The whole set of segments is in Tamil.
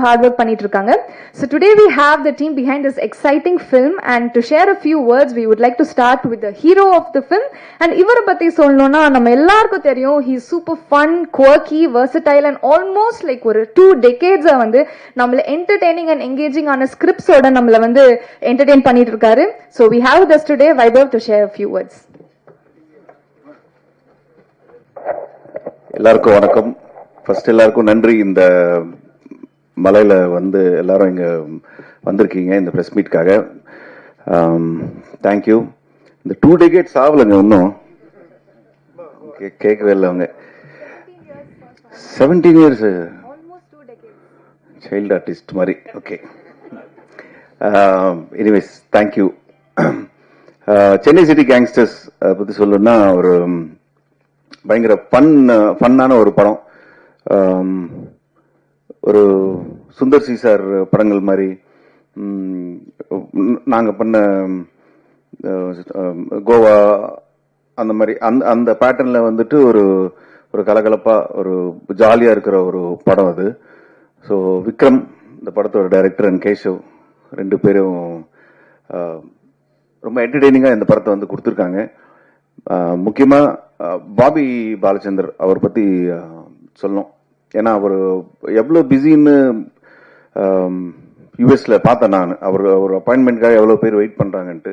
hard work பண்ணிட்டு இருக்காங்க. So today we have the team behind this exciting film, and to share a few words we would like to start with the hero of the film. And இவரை பத்தி சொல்லணும்னா நம்ம எல்லாருக்கும் தெரியும், he is super fun, quirky, versatile and almost like ஒரு 2 decades வந்து நம்மள entertaining and engaging ஆன scripts ஓட நம்மள வந்து entertain பண்ணிட்டு இருக்காரு. So we have with us today Vaibhav to share a few words. எல்லாருக்கும் வணக்கம். ஃபர்ஸ்ட் எல்லாருக்கும் நன்றி, இந்த மலையில வந்து எல்லாரும் இங்க வந்திருக்கீங்க இந்த பிரஸ் மீட்காக. தேங்க்யூ. இந்த 2 decades ஆகலங்க இன்னும், கேட்கவே இல்லை அவங்க. 17 years சைல்டு ஆர்டிஸ்ட் மாதிரி. Okay, anyways thank you. Chennai city gangsters பற்றி சொல்லணும்னா ஒரு பயங்கர ஃபன்னான ஒரு படம். ஒரு சுந்தர் சி சார் படங்கள் மாதிரி நாங்கள் பண்ண கோவா அந்த மாதிரி அந்த பேட்டர்னில் வந்துட்டு ஒரு ஒரு கலகலப்பாக ஒரு ஜாலியாக இருக்கிற ஒரு படம் அது. ஸோ விக்ரம் இந்த படத்தோட டைரக்டர் அண்ட் கேஷவ் 2 பேரும் ரொம்ப என்டர்டெய்னிங்காக இந்த படத்தை வந்து கொடுத்துருக்காங்க. முக்கியமாக பாபி பாலச்சந்தர் அவர் பற்றி சொல்லணும். ஏன்னா அவர் எவ்வளோ பிஸின்னு யூஎஸ்ல பார்த்தேன் நான். அவர் அப்பாயின்மெண்ட்காக எவ்வளோ பேர் வெயிட் பண்ணுறாங்கன்ட்டு.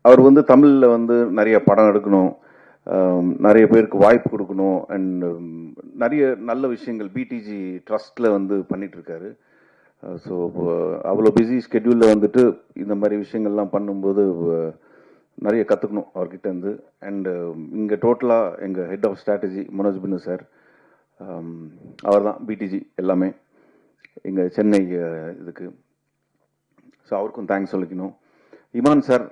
அவர் வந்து தமிழில் வந்து நிறைய படம் எடுக்கணும், நிறைய பேருக்கு வாய்ப்பு கொடுக்கணும், அண்ட் நிறைய நல்ல விஷயங்கள் பிடிஜி ட்ரஸ்டில் வந்து பண்ணிகிட்ருக்காரு. ஸோ அவ்வளோ பிஸி ஸ்கெட்யூலில் வந்துட்டு இந்த மாதிரி விஷயங்கள்லாம் பண்ணும்போது நிறைய கற்றுக்கணும் அவர்கிட்ட இருந்து. அண்டு இங்கே டோட்டலாக எங்கள் head of strategy Manoj Pinnu sir, அவர் தான் பிடிஜி எல்லாமே இங்கே சென்னை இதுக்கு. ஸோ அவருக்கும் தேங்க்ஸ் சொல்லிக்கணும். இமான் சார்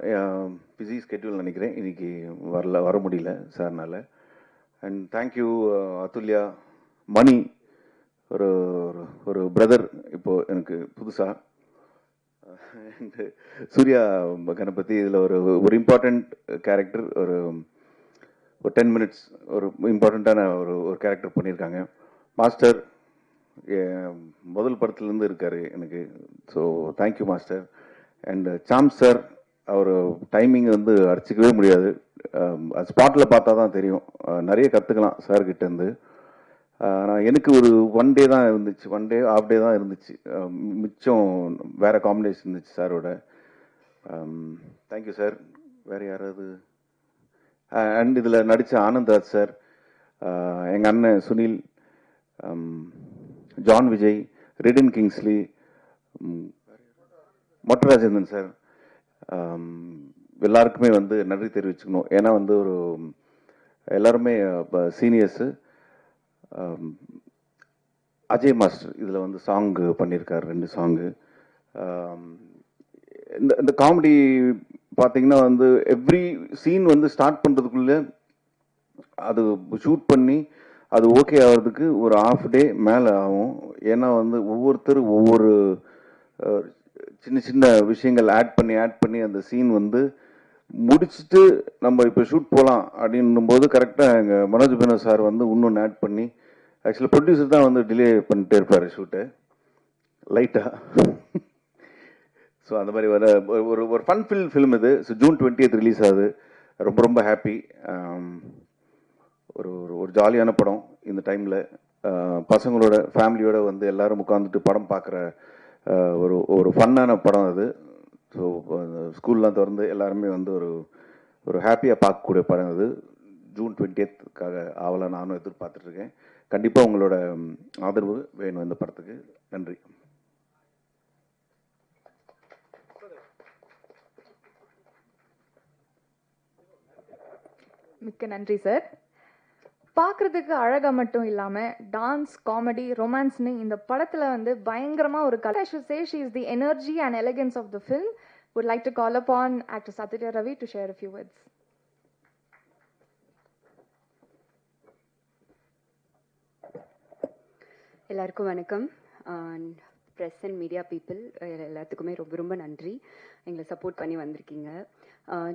பிஸி ஸ்கெட்யூல் நினைக்கிறேன், இன்னைக்கு வர முடியல சார்னால. அண்ட் தேங்க்யூ அதுல்யா, மணி, ஒரு ஒரு பிரதர் இப்போ எனக்கு புதுசாக. சூர்யா கணபதி இதில் ஒரு இம்பார்ட்டண்ட் கேரக்டர், ஒரு 10 மினிட்ஸ் ஒரு இம்பார்ட்டண்ட்டான ஒரு கேரக்டர் பண்ணியிருக்காங்க. மாஸ்டர் முதல் படத்துலேருந்து இருக்கார் எனக்கு, so thank you master. And Sam sir, அவர் டைமிங் வந்து அடிச்சிக்கவே முடியாது, ஸ்பாட்டில் பார்த்தா தான் தெரியும், நிறைய கற்றுக்கலாம் சார்கிட்டேருந்து. ஆனால் எனக்கு ஒரு 1 டே தான் இருந்துச்சு, 1 டே ஆஃப் டே தான் இருந்துச்சு, மிச்சம் வேறு காம்பினேஷன் இருந்துச்சு சாரோட. Thank you sir. வேறு யாராவது? அண்ட் இதில் நடித்த ஆனந்த்ராஜ் சார், எங்கள் அண்ணன் Sunil, John Vijay, written Kingsley, Mottarajendran sir, எல்லாருக்குமே வந்து நன்றி தெரிவிச்சுக்கணும். ஏன்னா வந்து எல்லாருமே சீனியர்ஸு. அஜய் மாஸ்டர் இதில் வந்து சாங் பண்ணியிருக்கார், 2 சாங்கு. இந்த காமெடி பார்த்தீங்கன்னா வந்து எவ்ரி சீன் வந்து ஸ்டார்ட் பண்ணுறதுக்குள்ளே அது ஷூட் பண்ணி அது ஓகே ஆகிறதுக்கு ஒரு ½ டே மேலே ஆகும். ஏன்னா வந்து ஒவ்வொருத்தர் ஒவ்வொரு சின்ன சின்ன விஷயங்கள் ஆட் பண்ணி அந்த சீன் வந்து முடிச்சுட்டு நம்ம இப்போ ஷூட் போகலாம் அப்படின்னும் போது கரெக்டாக எங்கள் மனோஜ் பினோ சார் வந்து இன்னொன்று ஆட் பண்ணி, ஆக்சுவலாக ப்ரொடியூசர் தான் வந்து டிலே பண்ணிட்டே இருப்பார் ஷூட்டை லைட்டாக. ஸோ அந்த மாதிரி ஒரு ஃபன் ஃபில்ம் இது. ஸோ June 20th ரிலீஸ் ஆகுது. ரொம்ப ரொம்ப ஹாப்பி. ஒரு ஜாலியான படம். இந்த டைமில் பசங்களோட ஃபேமிலியோட வந்து எல்லாரும் உட்காந்துட்டு படம் பார்க்குற ஒரு ஃபன்னான படம் அது. ஸோ ஸ்கூல்லாம் திறந்து எல்லாருமே வந்து ஒரு ஹாப்பியாக பார்க்கக்கூடிய படம் அது. June 20th ஆவலாக நானும் எதிர்பார்த்துட்ருக்கேன். கண்டிப்பாக உங்களோட ஆதரவு வேணும் இந்த படத்துக்கு. நன்றி. மிக்க நன்றி சார். பார்க்குறதுக்கு அழகாக மட்டும் இல்லாமல் டான்ஸ், காமெடி, ரொமான்ஸ்னு இந்த படத்தில் வந்து பயங்கரமாக ஒரு கலை. I should say she is the energy and elegance of the film. Would like to call upon actor Sathya Ravi to share a few words. எல்லாருக்கும் வணக்கம். ப்ரெஸ் அண்ட் மீடியா பீப்புள் எல்லாத்துக்குமே ரொம்ப ரொம்ப நன்றி, எங்களை சப்போர்ட் பண்ணி வந்திருக்கீங்க.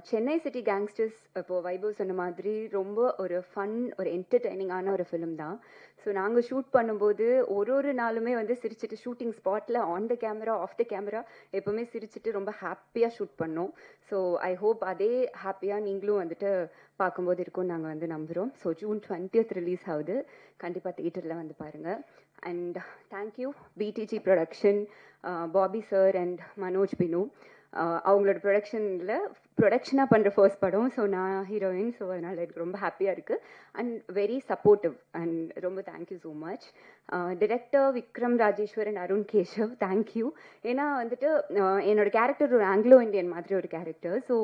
சென்னை சிட்டி கேங்ஸ்டர்ஸ் இப்போது வைபவ் சொன்ன மாதிரி ரொம்ப ஒரு ஃபன், ஒரு என்டர்டெய்னிங்கான ஒரு ஃபிலிம் தான். ஸோ நாங்கள் ஷூட் பண்ணும்போது ஒரு நாளுமே வந்து சிரிச்சிட்டு, ஷூட்டிங் ஸ்பாட்டில் on the camera off the camera எப்போவுமே சிரிச்சிட்டு ரொம்ப ஹாப்பியாக ஷூட் பண்ணோம். ஸோ ஐ ஹோப் அதே ஹாப்பியாக நீங்களும் வந்துட்டு பார்க்கும்போது இருக்கும்னு நாங்கள் வந்து நம்புகிறோம். ஸோ June 20th ரிலீஸ் ஆகுது, கண்டிப்பாக தியேட்டரில் வந்து பாருங்கள். And thank you PDG production, Bobby sir and Manoj Binu. அவங்களோட ப்ரொடக்ஷனாக பண்ணுற ஃபர்ஸ்ட் படம். ஸோ நான் ஹீரோயின், ஸோ அதனால் எனக்கு ரொம்ப ஹாப்பியாக இருக்குது அண்ட் வெரி சப்போர்ட்டிவ். அண்ட் ரொம்ப thank you so much. Director Vikram Rajeshwar and Arun Keshav, thank you. ஏன்னா வந்துட்டு என்னோட கேரக்டர் ஒரு ஆங்கிலோ இண்டியன் மாதிரி ஒரு கேரக்டர். ஸோ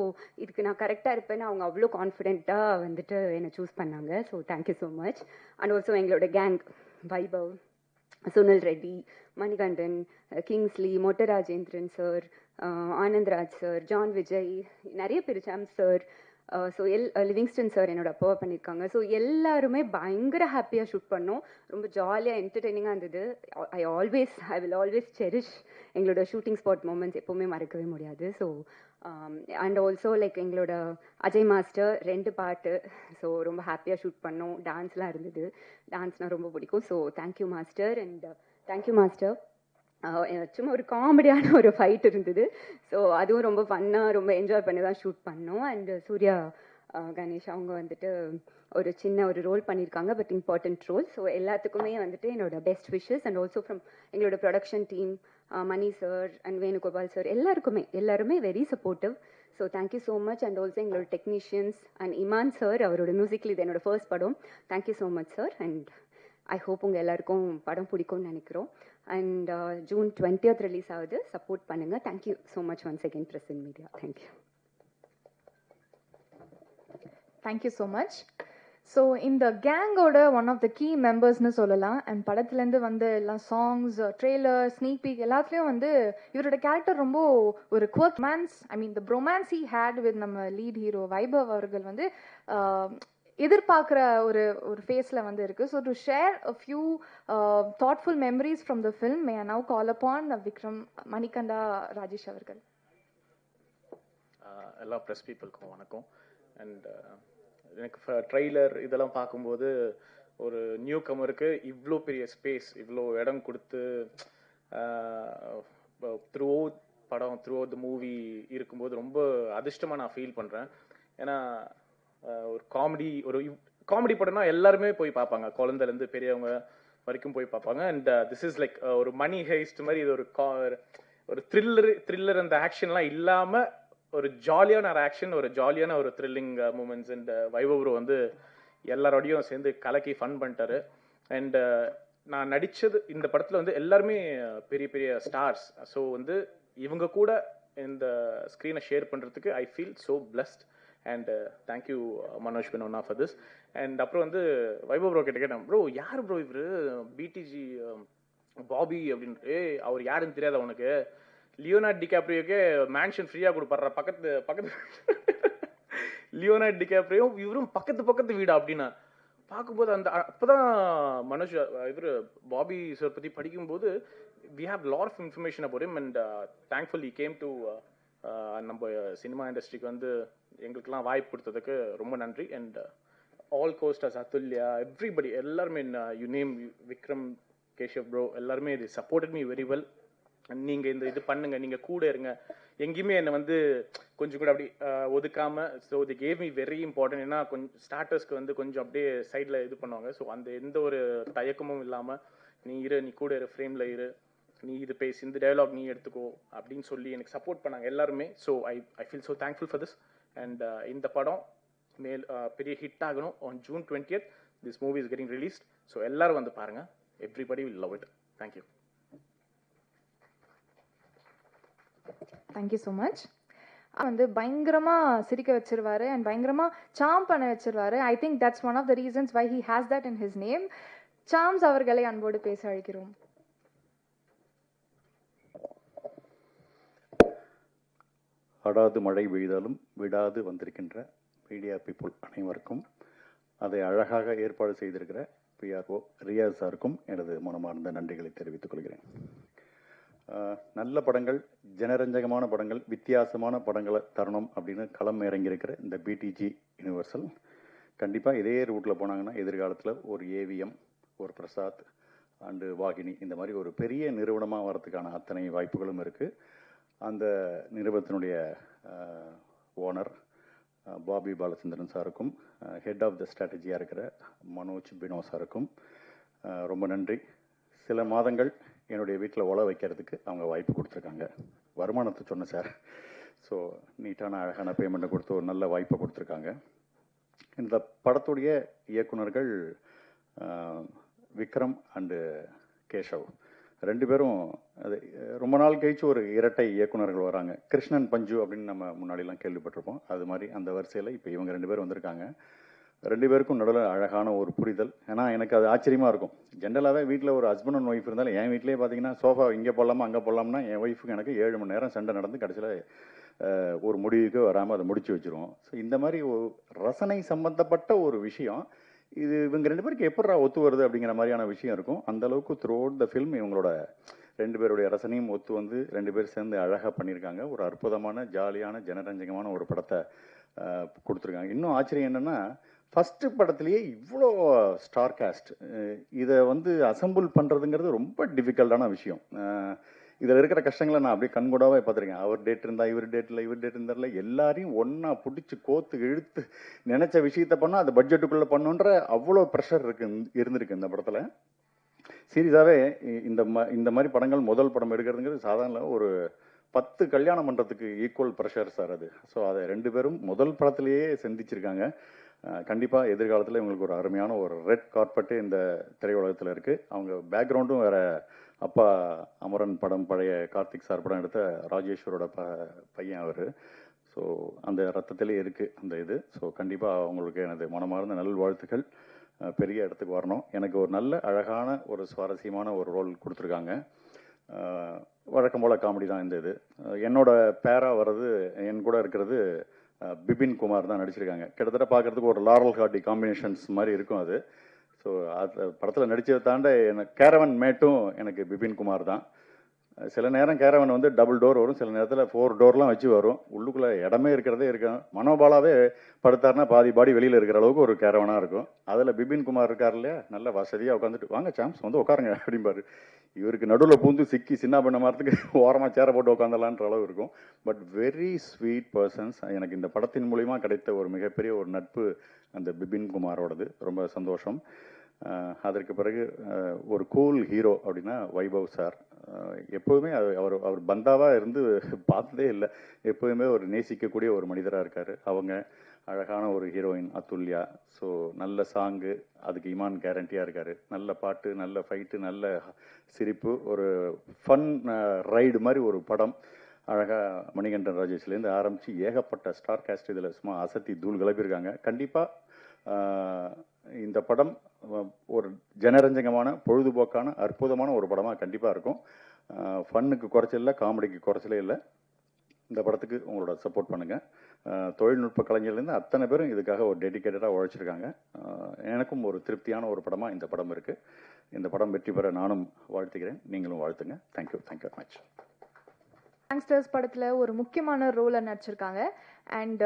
இதுக்கு நான் கரெக்டாக இருப்பேன்னு அவங்க அவ்வளோ கான்ஃபிடென்ட்டாக வந்துட்டு என்னை சூஸ் பண்ணாங்க. So thank you so much. And also எங்களோட gang Vaibhav, Sunil Reddy, Manikandan, Kingsley, Mottarajendran sir, Anandraj sir, John Vijay, நிறைய பேர், Sam sir, so Livingston sir என்னோட அப்பாவை பண்ணியிருக்காங்க. ஸோ எல்லாருமே பயங்கர ஹாப்பியாக ஷூட் பண்ணோம். ரொம்ப ஜாலியாக என்டர்டெய்னிங்காக இருந்தது. ஐ வில் ஆல்வேஸ் செரிஷ் எங்களோட ஷூட்டிங் ஸ்பாட் மூமெண்ட்ஸ், எப்போவுமே மறக்கவே முடியாது. ஸோ அண்ட் ஆல்சோ லைக் எங்களோட அஜய் மாஸ்டர் 2 பாட்டு, ஸோ ரொம்ப ஹாப்பியாக ஷூட் பண்ணோம். டான்ஸ்லாம் இருந்தது, டான்ஸ்னால் ரொம்ப பிடிக்கும். So thank you master. And thank you master. சும்மா ஒரு காமெடியான ஒரு ஃபைட் இருந்தது. ஸோ அதுவும் ரொம்ப ஃபன்னாக ரொம்ப என்ஜாய் பண்ணி தான் ஷூட் பண்ணோம். அண்ட் சூர்யா கணேஷ் அவங்க வந்துட்டு ஒரு சின்ன ஒரு ரோல் பண்ணியிருக்காங்க, பட் இம்பார்ட்டன்ட் ரோல். ஸோ எல்லாத்துக்குமே வந்துட்டு என்னோட best wishes. And also from எங்களோட production team, Mani sir and Venugopal sir, எல்லாருமே very supportive. So thank you so much. And also எங்களோட டெக்னீஷியன்ஸ் அண்ட் இமான் சார், அவரோட மியூசிக்கில் இது என்னோட ஃபர்ஸ்ட் படம். Thank you so much sir. And I hope உங்கள் எல்லாருக்கும் படம் பிடிக்கும்னு நினைக்கிறோம். அண்ட் June 20th ரிலீஸ் ஆகுது, சப்போர்ட் பண்ணுங்கள். Thank you so much once again press and media. Thank you. Thank you so much. So இந்த கேங்கோட ஒன் ஆஃப் த கீ மெம்பர்ஸ்னு சொல்லலாம். அண்ட் படத்துலேருந்து வந்து எல்லா சாங்ஸ், ட்ரெய்லர், ஸ்னீக் பீக் எல்லாத்துலேயும் வந்து இவரோட கேரக்டர் ரொம்ப ஒரு quirk romance, I mean the romance he had with நம்ம லீட் ஹீரோ வைபவ் அவர்கள் வந்து எதிர்பார்க்குற ஒரு ஒரு ஃபேஸில் வந்து இருக்குது. So to share a few thoughtful memories from the film may I now call upon Vikram Manikanda Rajesh அவர்கள். எல்லா ப்ரெஸ் பீப்புளுக்கும் வணக்கம். அண்ட் எனக்கு ட்ரெய்லர் இதெல்லாம் பார்க்கும்போது ஒரு நியூ கமருக்கு இவ்வளோ பெரிய ஸ்பேஸ், இவ்வளோ இடம் கொடுத்து த்ரூ படம் த்ரூ த மூவி இருக்கும்போது ரொம்ப அதிர்ஷ்டமாக நான் ஃபீல் பண்ணுறேன். ஏன்னா ஒரு காமெடி படம்னா எல்லாருமே போய் பார்ப்பாங்க, குழந்தைலேருந்து பெரியவங்க வரைக்கும் போய் பார்ப்பாங்க. அண்ட் திஸ் இஸ் லைக் ஒரு மணி ஹெய்ஸ்ட் மாதிரி. இது ஒரு த்ரில்லர் அந்த ஆக்ஷன்லாம் இல்லாமல் ஒரு ஜாலியான ஒரு ஆக்ஷன், ஒரு ஜாலியான ஒரு த்ரில்லிங் மூமெண்ட்ஸ். அண்ட் வைபவ் வந்து எல்லாரோடையும் சேர்ந்து கலக்கி ஃபன் பண்ணிட்டாரு. அண்ட் நான் நடித்தது இந்த படத்தில் வந்து எல்லாருமே பெரிய பெரிய ஸ்டார்ஸ். ஸோ வந்து இவங்க கூட இந்த ஸ்க்ரீனை ஷேர் பண்ணுறதுக்கு I feel so blessed. And thank you Manoj பெனோனா ஃபார் திஸ். அண்ட் அப்புறம் வந்து வைபவ் ப்ரோ கிட்ட கேட்டேன், ப்ரோ யார் ப்ரோ இவர் பிடிஜி பாபி அப்படின்ட்டு, அவர் யாருன்னு தெரியாத உனக்கு? லியோனார்டோ டிகாப்ரியோக்கே மேன்ஷன் ஃப்ரீயா கொடுப்பாரு பக்கத்து லியோனார்டோ டிகாப்ரியோ இவரும் பக்கத்து வீடா அப்படின்னா பார்க்கும்போது அந்த அப்பதான் மனோஜ் இவர் பாபி சார் பத்தி படிக்கும்போது we have lot of information about him. And thankfully he came to நம்ம சினிமா இண்டஸ்ட்ரிக்கு வந்து எங்களுக்கெல்லாம் வாய்ப்பு கொடுத்ததுக்கு ரொம்ப நன்றி. And all costars, Athulya, everybody, எல்லாருமே, you name Vikram, Keshav bro, எல்லாருமே இது சப்போர்ட்டட் மீ வெரி வெல். நீங்க இந்த இது பண்ணுங்க, நீங்க கூட இருங்க, எங்கேயுமே என்னை வந்து கொஞ்சம் கூட அப்படி ஒதுக்காம. So the gave me very important. ஏன்னா கொஞ்சம் ஸ்டார்டர்ஸ்க்கு வந்து கொஞ்சம் அப்படியே சைடில் இது பண்ணுவாங்க. ஸோ அந்த எந்த ஒரு தயக்கமும் இல்லாமல் நீ கூட இரு, ஃப்ரேமில் இரு, நீ இது பேசி, இந்த டயலாக் நீ எடுத்துக்கோ அப்படின்னு சொல்லி எனக்கு சப்போர்ட் பண்ணாங்க எல்லாருமே. So I feel so thankful for this. And இந்த படம் பெரிய ஹிட் ஆகணும். On June 20th this movie is getting released. So எல்லாரும் வந்து பாருங்க. Everybody will love it. Thank you. Thank you so much. வந்து பயங்கரமா சிரிக்க வச்சிருவாரு அண்ட் பயங்கரமா சாம் பண்ண வச்சிருவாரு. I think that's one of the reasons why he has that in his name. Chaams அவர்களை அன்போடு பேச அழைக்கிறோம். அடாது மழை பெய்தாலும் விடாது வந்திருக்கின்ற மீடியா பீப்புள் அனைவருக்கும், அதை அழகாக ஏற்பாடு செய்திருக்கிற பிஆர்ஓ ரியாஸ் சாருக்கும் எனது மனமார்ந்த நன்றிகளை தெரிவித்துக் கொள்கிறேன். நல்ல படங்கள், ஜனரஞ்சகமான படங்கள், வித்தியாசமான படங்களை தரணும் அப்படின்னு களம் இறங்கியிருக்கிற இந்த பிடிஜி யூனிவர்சல் கண்டிப்பாக இதே ரூட்டில் போனாங்கன்னா எதிர்காலத்தில் ஒரு ஏவிஎம், ஒரு பிரசாத் அண்டு வாகினி, இந்த மாதிரி ஒரு பெரிய நிறுவனமாக வரதுக்கான அத்தனை வாய்ப்புகளும் இருக்குது. அந்த நிறுவனத்தினுடைய ஓனர் பாபி பாலச்சந்திரன் சாருக்கும், ஹெட் ஆஃப் த ஸ்ட்ராட்டஜியாக இருக்கிற மனோஜ் பினோ சாருக்கும் ரொம்ப நன்றி. சில மாதங்கள் என்னுடைய வீட்டில் உழ வைக்கிறதுக்கு அவங்க வாய்ப்பு கொடுத்துருக்காங்க. வருமானத்தை சொன்னேன் சார். ஸோ நீட்டான அழகான பேமெண்ட்டை கொடுத்து ஒரு நல்ல வாய்ப்பை கொடுத்துருக்காங்க. இந்த படத்துடைய இயக்குனர்கள் விக்ரம் அண்டு கேஷவ் ரெண்டு பேரும் அது ரொம்ப நாள் கழிச்சு ஒரு இரட்டை இயக்குனர்கள் வராங்க. கிருஷ்ணன் பஞ்சு அப்படின்னு நம்ம முன்னாடிலாம் கேள்விப்பட்டிருப்போம். அது மாதிரி அந்த வரிசையில் இப்போ இவங்க ரெண்டு பேரும் வந்திருக்காங்க. ரெண்டு பேருக்கும் நடுவில் அழகான ஒரு புரிதல். ஏன்னா எனக்கு அது ஆச்சரியமாக இருக்கும். ஜென்ரலாகவே வீட்டில் ஒரு ஹஸ்பண்ட் அண்ட் ஒய்ஃப் இருந்தாலும், என் வீட்டிலே பார்த்தீங்கன்னா சோஃபா இங்கே போடலாமா அங்கே போடலாம்னா என் ஒய்ஃபுக்கு எனக்கு 7 மணி நேரம் சண்டை நடந்து கடைசியில் ஒரு முடிவுக்கு வராமல் அதை முடிச்சு வச்சுருவோம். ஸோ இந்த மாதிரி ஒரு ரசனை சம்பந்தப்பட்ட ஒரு விஷயம் இது இவங்க ரெண்டு பேருக்கு எப்படா ஒத்து வருது அப்படிங்கிற மாதிரியான விஷயம் இருக்கும். அந்தளவுக்கு த்ரூ அவுட் த ஃபில்ம் இவங்களோட ரெண்டு பேருடைய ரசனையும் ஒத்து வந்து ரெண்டு பேர் சேர்ந்து அழகாக பண்ணியிருக்காங்க. ஒரு அற்புதமான ஜாலியான ஜனரஞ்சகமான ஒரு படத்தை கொடுத்துருக்காங்க. இன்னும் ஆச்சரியம் என்னென்னா, ஃபஸ்ட்டு படத்துலேயே இவ்வளோ ஸ்டார் காஸ்ட், இதை வந்து அசம்பிள் பண்ணுறதுங்கிறது ரொம்ப டிஃபிகல்ட்டான விஷயம். இதில் இருக்கிற கஷ்டங்களை நான் அப்படியே கண்கூடாவே பார்த்துருக்கேன். அவர் டேட் இருந்தால் இவர் டேட் இல்லை, இவர் டேட் இருந்தார்ல, எல்லாரையும் ஒன்றா பிடிச்சி கோத்து இழுத்து நினச்ச விஷயத்த பண்ணால் அது பட்ஜெட்டுக்குள்ளே பண்ணுன்ற அவ்வளோ ப்ரெஷர் இருந்திருக்கு இந்த படத்தில். சீரியஸாகவே இந்த மாதிரி படங்கள் முதல் படம் எடுக்கிறதுங்கிறது சாதாரண ஒரு 10 கல்யாணம் பண்ணுறதுக்கு ஈக்குவல் ப்ரெஷர் சார் அது. ஸோ அதை ரெண்டு பேரும் முதல் படத்துலேயே சந்திச்சிருக்காங்க. கண்டிப்பாக எதிர்காலத்தில் இவங்களுக்கு ஒரு அருமையான ஒரு ரெட் கார்பெட்டு இந்த திரையுலகத்தில் இருக்குது. அவங்க பேக்ரவுண்டும் வேறு, அப்பா அமரன் படம், பழைய கார்த்திக் சார் படம் எடுத்த ராஜேஸ்வரோட பையன் அவர். ஸோ அந்த ரத்தத்திலே இருக்குது அந்த இது. ஸோ கண்டிப்பாக அவங்களுக்கு எனது மனமார்ந்த நல்வாழ்த்துக்கள். பெரிய இடத்துக்கு வரணும். எனக்கு ஒரு நல்ல அழகான ஒரு சுவாரஸ்யமான ஒரு ரோல் கொடுத்துருக்காங்க. வழக்கம் போல் காமெடி தான் இந்த இது. என்னோட பேரா வர்றது என் கூட இருக்கிறது பிபின் குமார் தான் நடிச்சிருக்காங்க. கிட்டத்தட்ட பார்க்குறதுக்கு ஒரு லாரல் ஹார்டி காம்பினேஷன்ஸ் மாதிரி இருக்கும் அது. ஸோ அது படத்தில் நடித்ததை தாண்ட எனக்கு கேரவன் மேட்டும் எனக்கு பிபின் குமார் தான். சில நேரம் கேரவன் வந்து டபுள் டோர் வரும், சில நேரத்தில் 4 டோர்லாம் வச்சு வரும். உள்ளுக்குள்ளே இடமே இருக்கிறதே இருக்கும். மனோபாலாவே படுத்தாருன்னா பாதி பாடி வெளியில் இருக்கிற அளவுக்கு ஒரு கேரவனாக இருக்கும். அதில் பிபின் குமார் இருக்கார் இல்லையா, நல்ல வசதியாக உட்காந்துட்டு வாங்க சாம்ஸ் வந்து உட்காருங்க அப்படிம்பாரு. இவருக்கு நடுவில் பூந்து சிக்கி சின்ன பண்ண மாறத்துக்கு ஓரமாக சேர போட்டு உட்காந்துடலான்ற அளவு இருக்கும். But very sweet persons. எனக்கு இந்த படத்தின் மூலிமா கிடைத்த ஒரு மிகப்பெரிய ஒரு நட்பு அந்த பிபின் குமாரோடது. ரொம்ப சந்தோஷம். அதற்கு பிறகு ஒரு கூல் ஹீரோ அப்படின்னா வைபவ் சார். எப்போதுமே அவர் பந்தாவாக இருந்து பார்த்ததே இல்லை. எப்போதுமே ஒரு நேசிக்கக்கூடிய ஒரு மனிதராக இருக்கார். அவங்க அழகான ஒரு ஹீரோயின் அதுல்யா. ஸோ நல்ல சாங்கு, அதுக்கு இமான் கேரண்டியாக இருக்கார். நல்ல பாட்டு, நல்ல ஃபைட்டு, நல்ல சிரிப்பு, ஒரு ஃபன் ரைடு மாதிரி ஒரு படம். அழகாக மணிகண்டன் ராஜேஷ்லேருந்து ஆரம்பித்து ஏகப்பட்ட ஸ்டார் காஸ்ட் இதில் சும்மா அசத்தி தூள் கிளப்பியிருக்காங்க. கண்டிப்பாக இந்த படம் ஒரு ஜனரஞ்சகமான பொழுதுபோக்கான அற்புதமான ஒரு படமாக கண்டிப்பாக இருக்கும். ஃபன்னுக்கு குறைச்சல் இல்லை, காமெடிக்கு குறைச்சலே இல்லை. இந்த படத்துக்கு உங்களோட சப்போர்ட் பண்ணுங்கள். தொழில்நுட்ப கலைஞர்லேருந்து அத்தனை பேரும் இதுக்காக ஒரு டெடிக்கேட்டடாக உழைச்சிருக்காங்க. எனக்கும் ஒரு திருப்தியான ஒரு படமாக இந்த படம் இருக்குது. இந்த படம் வெற்றி பெற நானும் வாழ்த்துக்கிறேன், நீங்களும் வாழ்த்துங்க. Thank you very much. கேங்ஸ்டர்ஸ் படத்துல ஒரு முக்கியமான ரோலை நடிச்சிருக்காங்க. அண்ட்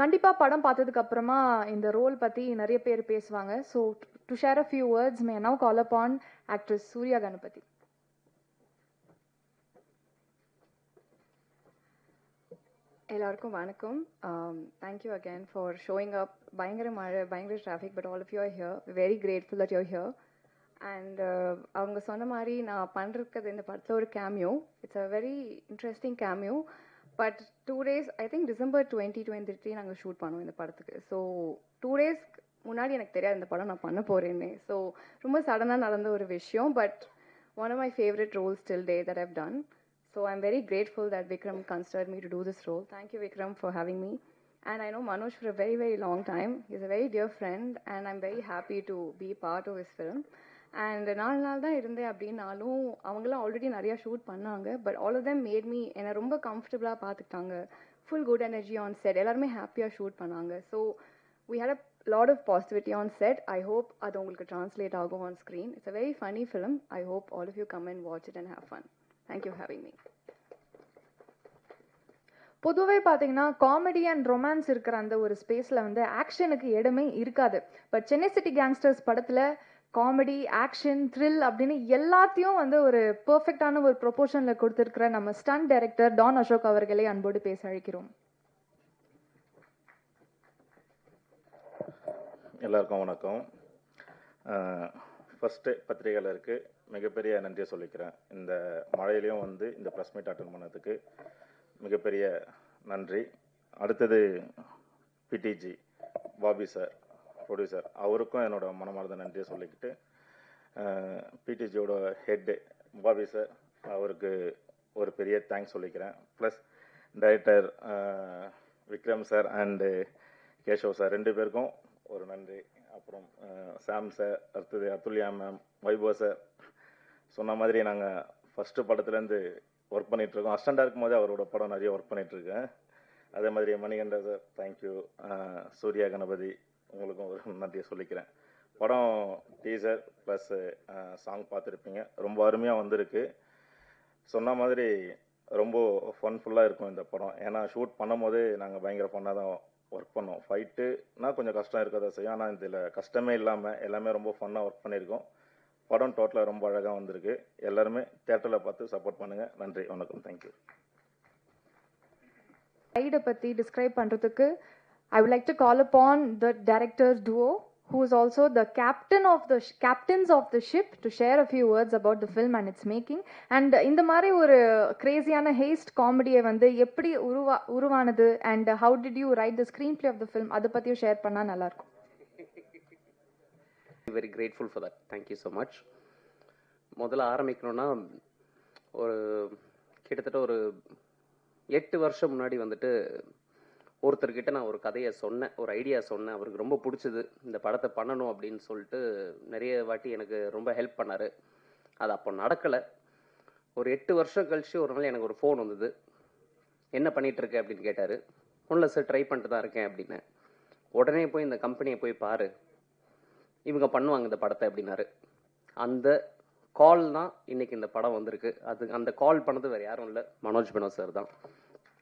கண்டிப்பா படம் பார்த்ததுக்கு அப்புறமா இந்த ரோல் பத்தி நிறைய பேர் பேசுவாங்க. So to share a few words may now call upon actress Surya Ganapathi. எல்லாருக்கும் வணக்கம். Thank you again for showing up. பயங்கர மழை, பயங்கர traffic, but all of you are here. Very grateful that you are here. And அவங்க சொன்ன மாதிரி நான் பண்ணுறது இந்த படத்தில் ஒரு cameo. It's a very interesting cameo. But 2 days, I think December 2023 நாங்கள் ஷூட் பண்ணோம் இந்த படத்துக்கு. ஸோ 2 days முன்னாடி எனக்கு தெரியாது இந்த படம் நான் பண்ண போகிறேன்னு. ஸோ ரொம்ப சடனாக நடந்த ஒரு விஷயம். But one of my favourite roles till day that I've done. So I'm very grateful that Vikram considered me to do this role. Thank you, Vikram, for having me. And I know Manoj for a very, very long time. He's a very dear friend, and I'm very happy to be part of his film. And 4 நாள் தான் இருந்தேன் அப்படின்னாலும் அவங்களாம் ஆல்ரெடி நிறையா ஷூட் பண்ணாங்க. But all of them made me என்னை ரொம்ப கம்ஃபர்டபுளாக பார்த்துக்கிட்டாங்க. Full good energy on set. எல்லாருமே ஹாப்பியாக ஷூட் பண்ணாங்க. So we had a lot of positivity on set. I hope அது உங்களுக்கு translate ஆகும் on screen. It's a very funny film. I hope all of you come and watch it and have fun. Thank you for having me. பொதுவே பார்த்தீங்கன்னா காமெடி அண்ட் ரொமான்ஸ் இருக்கிற அந்த ஒரு ஸ்பேஸில் வந்து ஆக்ஷனுக்கு இடமே இருக்காது. பட் சென்னை சிட்டி கேங்ஸ்டர்ஸ் படத்தில் காமெடி, ஆக்ஷன், த்ரில் அப்படின்னு எல்லாத்தையும் வந்து ஒரு பெர்ஃபெக்டான ஒரு ப்ரொபோர்ஷனில் கொடுத்துருக்கிற நம்ம ஸ்டண்ட் டைரக்டர் டான் அசோக் அவர்களை அன்போடு பேச அழைக்கிறோம். எல்லாருக்கும் வணக்கம். ஃபஸ்ட்டு பத்திரிகையாளருக்கு மிகப்பெரிய நன்றியை சொல்லிக்கிறேன். இந்த மழையிலையும் வந்து இந்த ப்ரெஸ் மீட் அட்டன் பண்ணதுக்கு மிகப்பெரிய நன்றி. அடுத்தது பிடிஜி பாபி சார், ப்ரொடியூசர், அவருக்கும் என்னோட மனமார்ந்த நன்றியை சொல்லிக்கிட்டு, பிடிஜியோட ஹெட்டு பாபி சார், அவருக்கு ஒரு பெரிய தேங்க்ஸ் சொல்லிக்கிறேன். Plus director Vikram sir and Keshav sir 2 பேருக்கும் ஒரு நன்றி. அப்புறம் சாம் சார், அடுத்தது அதுல்யா மேம், வைபவ் சார். சொன்ன மாதிரி நாங்கள் ஃபஸ்ட்டு படத்துலேருந்து ஒர்க் பண்ணிகிட்ருக்கோம். அசிஸ்டண்டாக இருக்கும்போதே அவரோட படம் நிறைய ஒர்க் பண்ணிகிட்ருக்கேன். அதே மாதிரி மணிகண்டன் சார், தேங்க்யூ. சூர்யா கணபதி, உங்களுக்கும் ஒரு நன்றியை சொல்லிக்கிறேன். படம் டீசர் ப்ளஸ் சாங் பார்த்துருப்பீங்க. ரொம்ப அருமையாக வந்திருக்கு. சொன்ன மாதிரி ரொம்ப ஃபன்ஃபுல்லாக இருக்கும் இந்த படம். ஏன்னா ஷூட் பண்ணும் போதே நாங்கள் பயங்கர ஃபன்னாக தான் ஒர்க் பண்ணோம். ஃபைட்டுனா கொஞ்சம் கஷ்டம் இருக்க தான் செய்யும். ஆனால் இதில் கஷ்டமே இல்லாமல் எல்லாமே ரொம்ப ஃபன்னாக ஒர்க் பண்ணியிருக்கோம். படம் டோட்டலாக ரொம்ப அழகாக வந்திருக்கு. எல்லாருமே தியேட்டரில் பார்த்து சப்போர்ட் பண்ணுங்கள். நன்றி, வணக்கம், தேங்க்யூ. ரைடை பற்றி டிஸ்கிரைப் பண்ணுறதுக்கு I would like to call upon the directors duo who is also the captains of the ship to share a few words about the film and its making. And இந்த மாதிரி ஒரு கிரேசியான ஹேஸ்ட் காமெடியை வந்து எப்படி உருவானது and how did you write the screenplay of the film, அதை பற்றியும் ஷேர் பண்ணால் நல்லாயிருக்கும். Very grateful for that. Thank you so much. முதல்ல ஆரம்பிக்கணும்னா ஒரு கிட்டத்தட்ட ஒரு 8 வருஷம் முன்னாடி வந்துட்டு ஒருத்தர்கிட்ட நான் ஒரு கதையை சொன்னேன், ஒரு ஐடியா சொன்னேன், அவருக்கு ரொம்ப பிடிச்சது, இந்த படத்தை பண்ணணும் அப்படின்னு சொல்லிட்டு நிறைய வாட்டி எனக்கு ரொம்ப ஹெல்ப் பண்ணார். அது அப்போ நடக்கலை. ஒரு 8 வருஷம் கழிச்சு ஒரு நாள் எனக்கு ஒரு ஃபோன் வந்தது. என்ன பண்ணிட்டு இருக்க அப்படின்னு கேட்டார். ஒன்றும் இல்லை சார், ட்ரை பண்ணிட்டு தான் இருக்கேன் அப்படின்னு. உடனே போய் இந்த கம்பெனியை போய் பாரு, இவங்க பண்ணுவாங்க இந்த படத்தை அப்படின்னாரு. அந்த கால் தான் இன்னைக்கு இந்த படம் வந்திருக்கு. அது அந்த கால் பண்ணது வேறு யாரும் இல்லை, மனோஜ் பெனோ சார் தான்.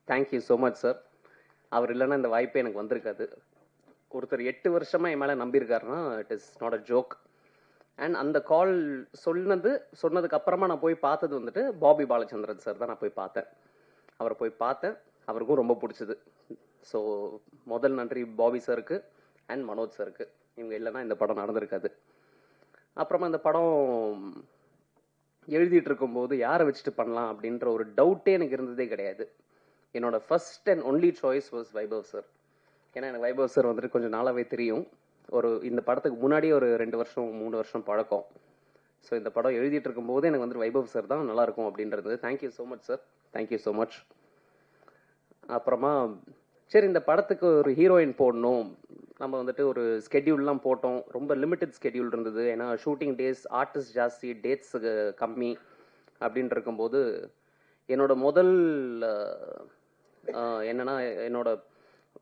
Thank you so much sir. அவர் இல்லைன்னா இந்த வாய்ப்பே எனக்கு வந்திருக்காது. ஒருத்தர் 8 வருஷமாக என் மேலே நம்பியிருக்காருன்னா it is not a joke. And அந்த கால் சொன்னதுக்கு அப்புறமா நான் போய் பார்த்தது வந்துட்டு பாபி பாலச்சந்திரன் சார் தான் நான் போய் பார்த்தேன். அவரை போய் பார்த்தேன், அவருக்கும் ரொம்ப பிடிச்சது. ஸோ முதல் நன்றி பாபி சாருக்கு அண்ட் மனோஜ் சாருக்கு. இவங்க இல்லைன்னா இந்த படம் நடந்திருக்காது. அப்புறமா இந்த படம் எழுதிட்டு இருக்கும்போது யாரை வச்சுட்டு பண்ணலாம் அப்படின்ற ஒரு டவுட்டே எனக்கு இருந்ததே கிடையாது. என்னோட first and only choice was Vaibhav sir. ஏன்னா எனக்கு வைபவ் சார் வந்துட்டு கொஞ்சம் நாளாவே தெரியும். இந்த படத்துக்கு முன்னாடியே ஒரு 2 வருஷம் 3 வருஷம் பழக்கம். ஸோ இந்த படம் எழுதிட்டு இருக்கும்போது எனக்கு வந்துட்டு வைபவ் சார் தான் நல்லா இருக்கும் அப்படின்றது. Thank you so much sir, thank you so much. அப்புறமா சரி, இந்த படத்துக்கு ஒரு ஹீரோயின் போடணும், நம்ம வந்துட்டு ஒரு ஸ்கெட்யூல்லாம் போட்டோம். ரொம்ப லிமிட்டட் ஸ்கெட்யூல் இருந்தது, ஏன்னா ஷூட்டிங் டேஸ், ஆர்டிஸ்ட் ஜாஸ்தி, டேட்ஸ் கம்மி அப்படின்னு இருக்கும்போது என்னோட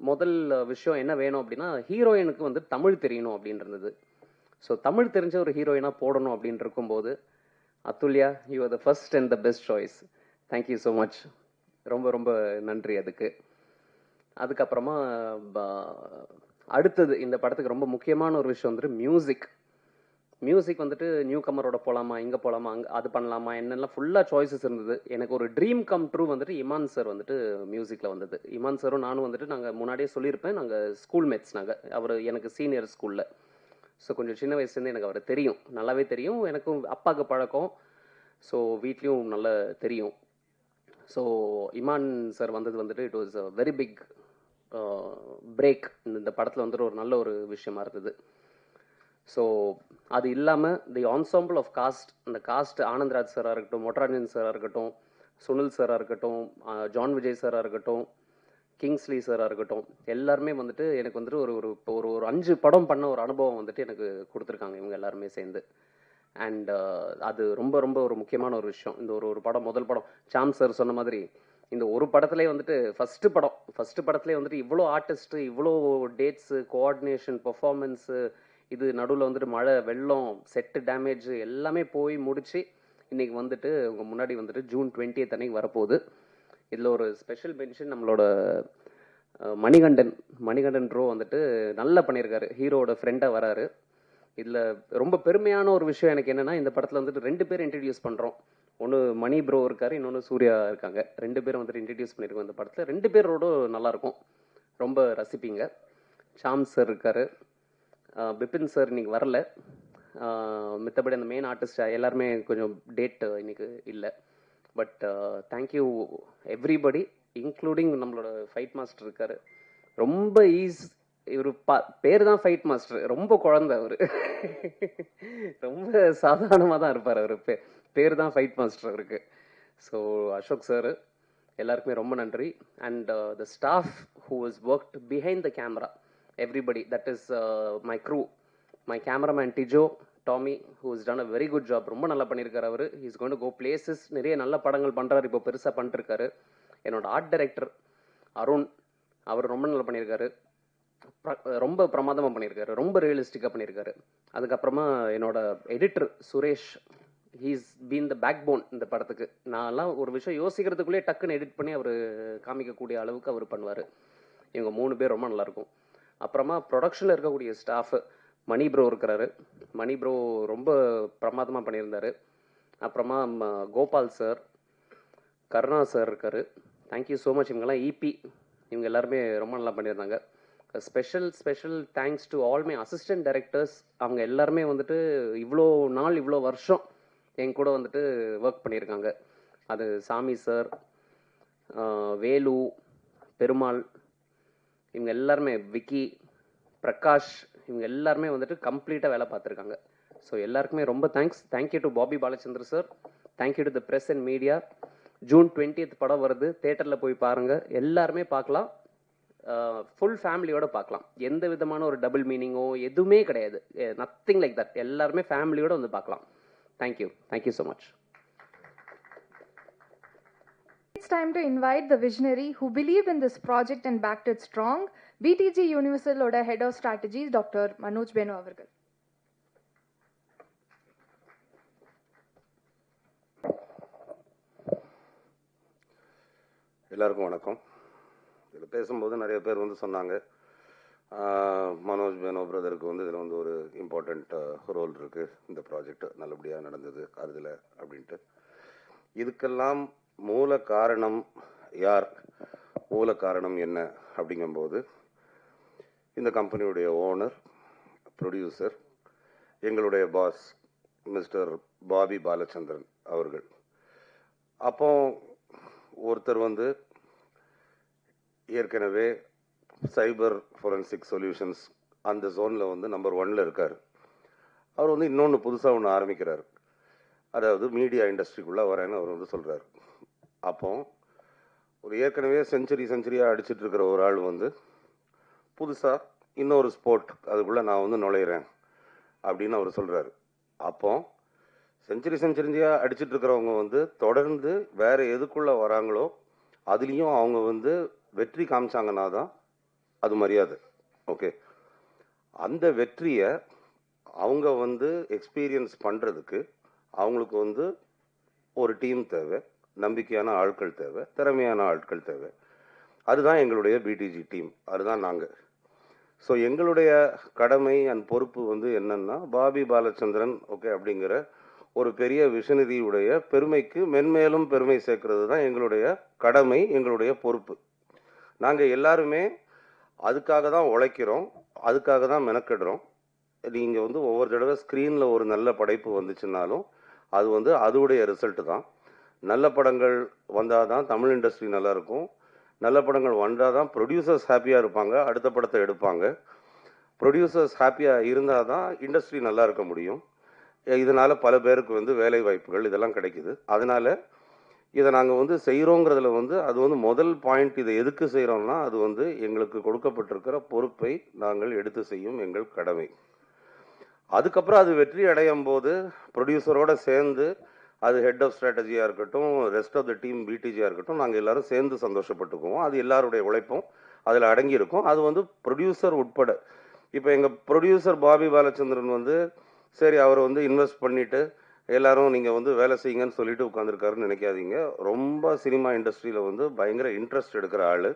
முதல் விஷயம் என்ன வேணும் அப்படின்னா, ஹீரோயினுக்கு வந்து தமிழ் தெரியணும் அப்படின்னு இருந்தது. ஸோ தமிழ் தெரிஞ்ச ஒரு ஹீரோயினாக போடணும் அப்படின்னு இருக்கும்போது Athulya, you are the first and the best choice. Thank you so much, ரொம்ப ரொம்ப நன்றி அதுக்கு. அதுக்கப்புறமா அடுத்தது இந்த படத்துக்கு ரொம்ப முக்கியமான ஒரு விஷயம் வந்துட்டு மியூசிக் வந்துட்டு நியூ கமரோட போகலாமா, இங்கே போகலாமா, அங்கே அது பண்ணலாமா, என்னெல்லாம் ஃபுல்லாக சாய்ஸஸ் இருந்தது. எனக்கு ஒரு ட்ரீம் கம் ட்ரூ வந்துட்டு இமான் சார் வந்துட்டு மியூசிக்கில் வந்தது. இமான் சாரும் நானும் வந்துட்டு நாங்கள் முன்னாடியே சொல்லியிருப்பேன், நாங்கள் ஸ்கூல் மேட்ஸ். அவர் எனக்கு சீனியர் ஸ்கூலில். ஸோ கொஞ்சம் சின்ன வயசுலேருந்து எனக்கு அவரை தெரியும், நல்லாவே தெரியும். எனக்கும் அப்பாவுக்கு பழக்கம், ஸோ வீட்லேயும் நல்லா தெரியும். ஸோ இமான் சார் வந்தது வந்துட்டு it was a very big break. இந்த படத்தில் வந்துட்டு ஒரு நல்ல ஒரு விஷயமா இருந்தது. ஸோ அது இல்லாமல் தி ஆன்சாம்பிள் ஆஃப் காஸ்ட், அந்த காஸ்ட் ஆனந்த்ராஜ் சாராக இருக்கட்டும், மொட்டராஜன் சாராக இருக்கட்டும், சுனில் சாராக இருக்கட்டும், ஜான் விஜய் சாராக இருக்கட்டும், கிங்ஸ்லி சாராக இருக்கட்டும், எல்லாருமே வந்துட்டு எனக்கு வந்துட்டு ஒரு 5 படம் பண்ண ஒரு அனுபவம் வந்துட்டு எனக்கு கொடுத்துருக்காங்க இவங்க எல்லாருமே சேர்ந்து. அண்ட் அது ரொம்ப ரொம்ப ஒரு முக்கியமான ஒரு விஷயம். இந்த ஒரு படம், முதல் படம், சாம் சார் சொன்ன மாதிரி இந்த ஒரு படத்துலேயே வந்துட்டு ஃபர்ஸ்ட் படத்துலேயே வந்துட்டு இவ்வளோ ஆர்டிஸ்ட்டு, இவ்வளோ டேட்ஸு, கோஆர்டினேஷன், பெர்ஃபார்மன்ஸு, இது நடுவில் வந்துட்டு மழை, வெள்ளம், செட்டு டேமேஜ் எல்லாமே போய் முடிச்சு இன்னைக்கு வந்துட்டு உங்க முன்னாடி வந்துட்டு ஜூன் 20th அன்னைக்கு வரப்போகுது. இதில் ஒரு ஸ்பெஷல் மென்ஷன் நம்மளோட மணிகண்டன் ப்ரோ வந்துட்டு நல்லா பண்ணியிருக்காரு, ஹீரோட ஃப்ரெண்டாக வராரு. இதில் ரொம்ப பெருமையான ஒரு விஷயம் எனக்கு என்னென்னா, இந்த படத்தில் வந்துட்டு 2 பேர் இன்ட்ரடியூஸ் பண்ணுறோம். ஒன்று மணி ப்ரோ இருக்காரு, இன்னொன்று சூர்யா இருக்காங்க. 2 பேரும் வந்துட்டு இன்ட்ரடியூஸ் பண்ணியிருக்கோம் இந்த படத்தில். 2 பேரோட நல்லாயிருக்கும், ரொம்ப ரசிப்பீங்க. சாம் சார் இருக்காரு, பிபின் சார் இன்னைக்கு வரல, மித்தபடி அந்த மெயின் ஆர்டிஸ்ட் எல்லாருமே கொஞ்சம் டேட் இன்னைக்கு இல்லை. பட் தேங்க்யூ எவ்ரிபடி, இன்க்ளூடிங் நம்மளோட ஃபைட் மாஸ்டர் இருக்காரு. ரொம்ப இவர் பேர் தான் ஃபைட் மாஸ்டர், ரொம்ப குழந்தை அவர், ரொம்ப சாதாரணமாக தான் இருப்பார் அவர். பேர் தான் ஃபைட் மாஸ்டர் அவருக்கு. ஸோ அசோக் சார், எல்லாருக்குமே ரொம்ப நன்றி. And the staff who is worked behind the camera, everybody, that is my crew, my cameraman Tijo, Tommy, who has done a very good job. ரொம்ப நல்லா பண்ணியிருக்காரு அவர். he is going to go places, நிறைய நல்ல படங்கள் பண்ணுறாரு, இப்போ பெருசாக பண்ணிருக்காரு. என்னோட ஆர்ட் டைரக்டர் அருண், அவர் ரொம்ப நல்லா பண்ணியிருக்காரு, ரொம்ப பிரமாதமாக பண்ணியிருக்காரு, ரொம்ப ரியலிஸ்டிக்காக பண்ணியிருக்காரு. அதுக்கப்புறமா என்னோட editor Suresh, he's been the backbone இந்த படத்துக்கு. நான்லாம் ஒரு விஷயம் யோசிக்கிறதுக்குள்ளே டக்குன்னு எடிட் பண்ணி அவர் காமிக்கக்கூடிய அளவுக்கு அவர் பண்ணுவார். இவங்க 3 பேர் ரொம்ப நல்லாயிருக்கும். அப்புறமா ப்ரொடக்ஷனில் இருக்கக்கூடிய ஸ்டாஃபு, மணி ப்ரோ இருக்கிறாரு, மணி ப்ரோ ரொம்ப பிரமாதமாக பண்ணியிருந்தார். அப்புறமா கோபால் சார், கருணா சார் இருக்கார், தேங்க்யூ ஸோ மச். இவங்கெல்லாம் இபி, இவங்க எல்லாருமே ரொம்ப நல்லா பண்ணியிருந்தாங்க. Special thanks to all my assistant directors. அவங்க எல்லாருமே வந்துட்டு இவ்வளோ நாள், இவ்வளோ வருஷம் என் கூட வந்துட்டு ஒர்க் பண்ணியிருக்காங்க. அது சாமி சார், வேலு, பெருமாள், இவங்க எல்லாருமே, விக்கி, பிரகாஷ், இவங்க எல்லாருமே வந்துட்டு கம்ப்ளீட்டாக வேலை பார்த்துருக்காங்க. ஸோ எல்லாருக்குமே ரொம்ப thank you to Bobby Balachandra sir, thank you to the press and media. June 20th படம் வருது, தேட்டரில் போய் பாருங்கள், எல்லாருமே பார்க்கலாம். ஃபுல் ஃபேமிலியோட பார்க்கலாம். எந்த விதமான ஒரு டபுள் மீனிங்கோ எதுவுமே கிடையாது. Nothing like that. எல்லாருமே ஃபேமிலியோட வந்து பார்க்கலாம். Thank you so much. It's time to invite the visionary who believed in this project and backed it strong. BTG Universal oda Head of Strategies, Dr. Manoj Beno avargal. எல்லாருக்கும் வணக்கம். இதில் பேசும்போது நிறைய பேர் வந்து சொன்னாங்க, மனோஜ் பேனோ பிரதருக்கு வந்து இதில் வந்து ஒரு இம்பார்ட்டண்ட் ரோல் இருக்குது, இந்த ப்ராஜெக்ட் நல்லபடியாக நடந்தது அதில் அப்படின்ட்டு. இதுக்கெல்லாம் மூல காரணம் யார், மூல காரணம் என்ன அப்படிங்கும்போது இந்த கம்பெனியுடைய ஓனர், ப்ரொடியூசர், எங்களுடைய பாஸ் மிஸ்டர் பாபி பாலச்சந்திரன் அவர்கள். அப்போ ஒருத்தர் வந்து ஏற்கனவே சைபர் ஃபோரன்சிக் சொல்யூஷன்ஸ் அந்த ஜோனில் வந்து நம்பர் 1ல் இருக்கார். அவர் வந்து இன்னொன்று புதுசாக ஒன்று ஆரம்பிக்கிறார், அதாவது மீடியா இண்டஸ்ட்ரிக்குள்ளே வரேன்னு அவர் வந்து சொல்கிறார். அப்போ ஒரு ஏற்கனவே செஞ்சுரியாக அடிச்சிட்டு இருக்கிற ஒரு ஆள் வந்து புதுசாக இன்னொரு ஸ்போர்ட் அதுக்குள்ளே நான் வந்து நுழையிறேன் அப்படின்னு அவர் சொல்கிறாரு. அப்போ செஞ்சுரியாக அடிச்சிட்டு இருக்கிறவங்க வந்து தொடர்ந்து வேற எதுக்குள்ளே வராங்களோ அதுலேயும் அவங்க வந்து வெற்றி காமிச்சாங்கன்னா தான் அது மரியாதை. ஓகே, அந்த வெற்றியை அவங்க வந்து எக்ஸ்பீரியன்ஸ் பண்ணுறதுக்கு அவங்களுக்கு வந்து ஒரு டீம் தேவை, நம்பிக்கையான ஆட்கள் தேவை, திறமையான ஆட்கள் தேவை. அதுதான் எங்களுடைய பிடிஜி டீம், அதுதான் நாங்கள். ஸோ எங்களுடைய கடமை அண்ட் பொறுப்பு வந்து என்னன்னா, பாபி பாலச்சந்திரன் ஓகே அப்படிங்கிற ஒரு பெரிய விஷனரியுடைய பெருமைக்கு மென்மேலும் பெருமை சேர்க்கறது தான் எங்களுடைய கடமை, எங்களுடைய பொறுப்பு. நாங்கள் எல்லாருமே அதுக்காக தான் உழைக்கிறோம், அதுக்காக தான் மெனக்கிடுறோம். நீங்கள் வந்து ஒவ்வொரு தடவை ஸ்க்ரீனில் ஒரு நல்ல படைப்பு வந்துச்சுன்னாலும் அது வந்து அதோடைய ரிசல்ட்டு தான். நல்ல படங்கள் வந்தால் தான் தமிழ் இண்டஸ்ட்ரி நல்லாயிருக்கும், நல்ல படங்கள் வந்தால் தான் ப்ரொடியூசர்ஸ் ஹாப்பியாக இருப்பாங்க, அடுத்த படத்தை எடுப்பாங்க. ப்ரொடியூசர்ஸ் ஹாப்பியாக இருந்தால் தான் இண்டஸ்ட்ரி நல்லா இருக்க முடியும். இதனால் பல பேருக்கு வந்து வேலை வாய்ப்புகள் இதெல்லாம் கிடைக்குது. அதனால் இதை நாங்கள் வந்து செய்கிறோங்கிறதுல வந்து அது வந்து முதல் பாயிண்ட். இதை எதுக்கு செய்கிறோம்னா, அது வந்து எங்களுக்கு கொடுக்கப்பட்டிருக்கிற பொறுப்பை நாங்கள் எடுத்து செய்யும் எங்கள் கடமை. அதுக்கப்புறம் அது வெற்றி அடையும் போது ப்ரொடியூசரோடு சேர்ந்து அது ஹெட் ஆஃப் ஸ்ட்ராட்டஜியாக இருக்கட்டும், ரெஸ்ட் ஆஃப் த டீம் பிடிஜியாக இருக்கட்டும், நாங்கள் எல்லோரும் சேர்ந்து சந்தோஷப்பட்டுக்குவோம். அது எல்லாருடைய உழைப்பும் அதில் அடங்கியிருக்கும். அது வந்து ப்ரொடியூசர் உட்பட. இப்போ எங்கள் ப்ரொடியூசர் பாபி பாலச்சந்திரன் வந்து சரி அவர் வந்து இன்வெஸ்ட் பண்ணிவிட்டு எல்லாரும் நீங்கள் வந்து வேலை செய்யுங்கன்னு சொல்லிட்டு உட்காந்துருக்காருன்னு நினைக்காதீங்க. ரொம்ப சினிமா இண்டஸ்ட்ரியில் வந்து பயங்கர இன்ட்ரெஸ்ட் எடுக்கிற ஆள்.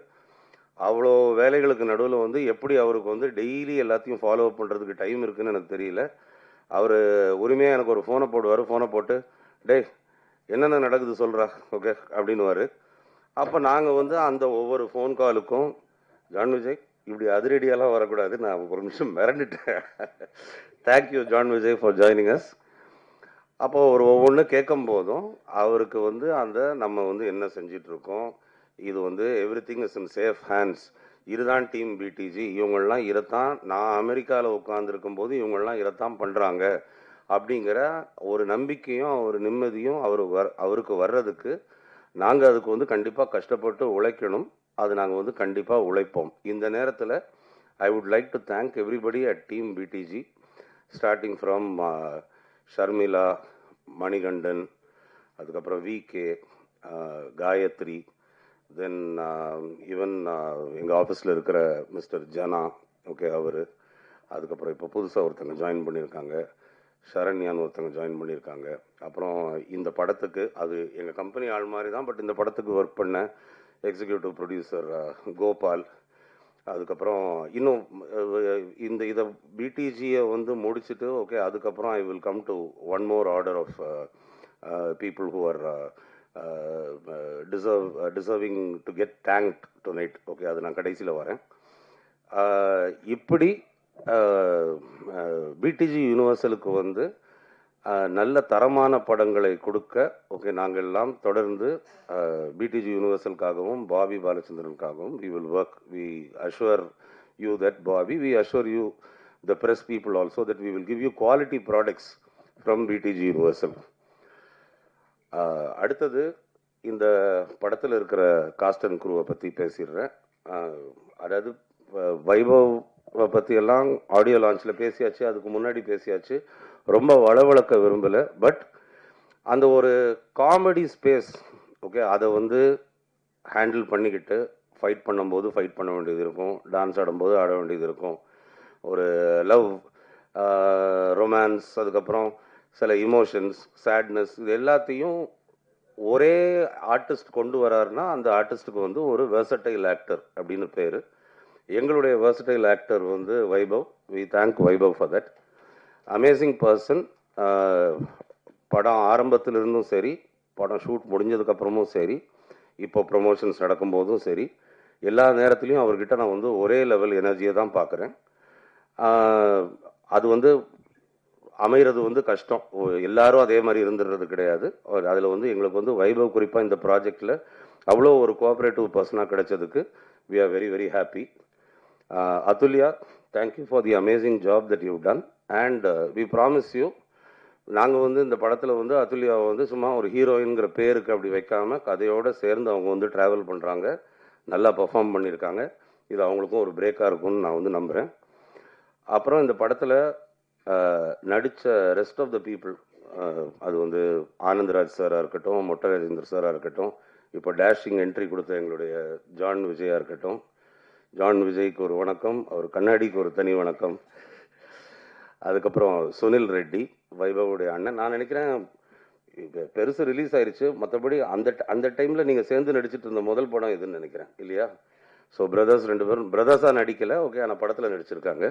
அவ்வளோ வேலைகளுக்கு நடுவில் வந்து எப்படி அவருக்கு வந்து டெய்லி எல்லாத்தையும் ஃபாலோ அப் பண்ணுறதுக்கு டைம் இருக்குதுன்னு எனக்கு தெரியல. அவர் உரிமையாக எனக்கு ஒரு ஃபோனை போடுவார். ஃபோனை போட்டு டேய் என்னென்ன நடக்குது சொல்கிறா ஓகே அப்படின்னுவார். அப்போ நாங்கள் வந்து அந்த ஒவ்வொரு ஃபோன் காலுக்கும் ஜான் விஜய் இப்படி அதிரடியெல்லாம் வரக்கூடாது, நான் ஒரு நிமிஷம் மிரண்டுட்டேன். Thank you John Vijay for joining us. அப்போது ஒரு ஒவ்வொன்று கேட்கும் போதும் அவருக்கு வந்து அந்த நம்ம வந்து என்ன செஞ்சிட்ருக்கோம், இது வந்து every thing is in safe hands, இதுதான் டீம் பிடிஜி, இவங்கள்லாம் இதைத்தான், நான் அமெரிக்காவில் உட்காந்துருக்கும் போது இவங்கள்லாம் இதைத்தான் பண்ணுறாங்க அப்படிங்கிற ஒரு நம்பிக்கையும் ஒரு நிம்மதியும் அவருக்கு வர்றதுக்கு நாங்கள் அதுக்கு வந்து கண்டிப்பாக கஷ்டப்பட்டு உழைக்கணும். அது நாங்கள் வந்து கண்டிப்பாக உழைப்போம். இந்த நேரத்தில் I would like to thank everybody at team PDG, starting from Sharmila, Manikandan, அதுக்கப்புறம் விகே, காயத்ரி, தென் ஈவன் எங்கள் ஆஃபீஸில் இருக்கிற மிஸ்டர் ஜனா ஓகே அவர், அதுக்கப்புறம் இப்போ புதுசாக ஒருத்தங்க ஜாயின் பண்ணியிருக்காங்க, ஷரண்யான்னு ஒருத்தங்க ஜாயின் பண்ணியிருக்காங்க. அப்புறம் இந்த படத்துக்கு அது எங்கள் கம்பெனி ஆள் மாதிரி தான், பட் இந்த படத்துக்கு ஒர்க் பண்ண எக்ஸிக்யூட்டிவ் ப்ரொடியூசர் கோபால், அதுக்கப்புறம் இன்னும் இதை பிடிஜியை வந்து முடிச்சுட்டு ஓகே அதுக்கப்புறம் I will come to one more order of people who are deserving to get thanked tonight okay, அது நான் கடைசியில் வரேன். இப்படி பிடிஜி யூனிவர்சலுக்கு வந்து நல்ல தரமான படங்களை கொடுக்க ஓகே நாங்கள் எல்லாம் தொடர்ந்து பிடிஜி யூனிவர்சலுக்காகவும் பாபி பாலச்சந்திரனுக்காகவும் we will work. We assure you that Bobby, we assure you the press people also that we will give you quality products from BTG Universal. அடுத்தது இந்த படத்தில் இருக்கிற காஸ்ட் அண்ட் க்ரூவை பற்றி பேசிடுறேன். அதாவது வைபவ் பற்றியெல்லாம் ஆடியோ லான்ச்சில் பேசியாச்சு, அதுக்கு முன்னாடி பேசியாச்சு. ரொம்ப வளவளக்க விரும்பலை. பட் அந்த ஒரு காமெடி ஸ்பேஸ், ஓகே, அதை வந்து ஹேண்டில் பண்ணிக்கிட்டு ஃபைட் பண்ணும்போது ஃபைட் பண்ண வேண்டியது இருக்கும், டான்ஸ் ஆடும்போது ஆட வேண்டியது இருக்கும், ஒரு லவ், ரொமான்ஸ், அதுக்கப்புறம் சில இமோஷன்ஸ், சேட்னஸ், இது எல்லாத்தையும் ஒரே ஆர்டிஸ்ட் கொண்டு வராருன்னா அந்த ஆர்டிஸ்ட்டுக்கு வந்து ஒரு வெர்சடைல் ஆக்டர் அப்படின்னு பேர். எங்களுடைய வெர்சடைல் ஆக்டர் வந்து Vaibhav. We thank Vaibhav for that. Amazing person. படம் ஆரம்பத்திலிருந்தும் சரி, படம் ஷூட் முடிஞ்சதுக்கப்புறமும் சரி, இப்போ ப்ரொமோஷன்ஸ் நடக்கும்போதும் சரி, எல்லா நேரத்துலையும் அவர்கிட்ட நான் வந்து ஒரே லெவல் எனர்ஜியை தான் பார்க்குறேன். அது வந்து அமைகிறது வந்து கஷ்டம். எல்லாரும் அதே மாதிரி இருந்துடுறது கிடையாது. அதில் வந்து எங்களுக்கு வந்து வைபவ் குறிப்பாக இந்த ப்ராஜெக்டில் அவ்வளோ ஒரு கோஆப்ரேட்டிவ் பர்சனாக கிடைச்சதுக்கு we are very very happy. Athulya, thank you for the amazing job that you done and we promise you, நாங்கள் வந்து இந்த படத்தில் வந்து அதுல்யாவை வந்து சும்மா ஒரு ஹீரோயின்கிற பேருக்கு அப்படி வைக்காம கதையோடு சேர்ந்து அவங்க வந்து ட்ராவல் பண்ணுறாங்க, நல்லா பர்ஃபார்ம் பண்ணியிருக்காங்க. இது அவங்களுக்கும் ஒரு பிரேக்காக இருக்கும்னு நான் வந்து நம்புகிறேன். அப்புறம் இந்த படத்தில் நடித்த ரெஸ்ட் ஆஃப் த பீப்புள், அது வந்து ஆனந்த்ராஜ் சாராக இருக்கட்டும், மொட்டை ராஜேந்தர் சாராக இருக்கட்டும், இப்போ டேஷிங் என்ட்ரி கொடுத்த எங்களுடைய ஜான் விஜயாக இருக்கட்டும். ஜான் விஜய்க்கு ஒரு வணக்கம், அவர் கண்ணாடிக்கு ஒரு தனி வணக்கம். அதுக்கப்புறம் சுனில் ரெட்டி, வைபவுடைய அண்ணன். நான் நினைக்கிறேன் பெருசு ரிலீஸ் ஆயிடுச்சு, மற்றபடி அந்த டைமில் நீங்கள் சேர்ந்து நடிச்சிட்டு இருந்த முதல் படம் இதுன்னு நினைக்கிறேன், இல்லையா? ஸோ பிரதர்ஸ், 2 பேரும் பிரதர்ஸாக நடிக்கலை, ஓகே, ஆனால் படத்தில் நடிச்சிருக்காங்க.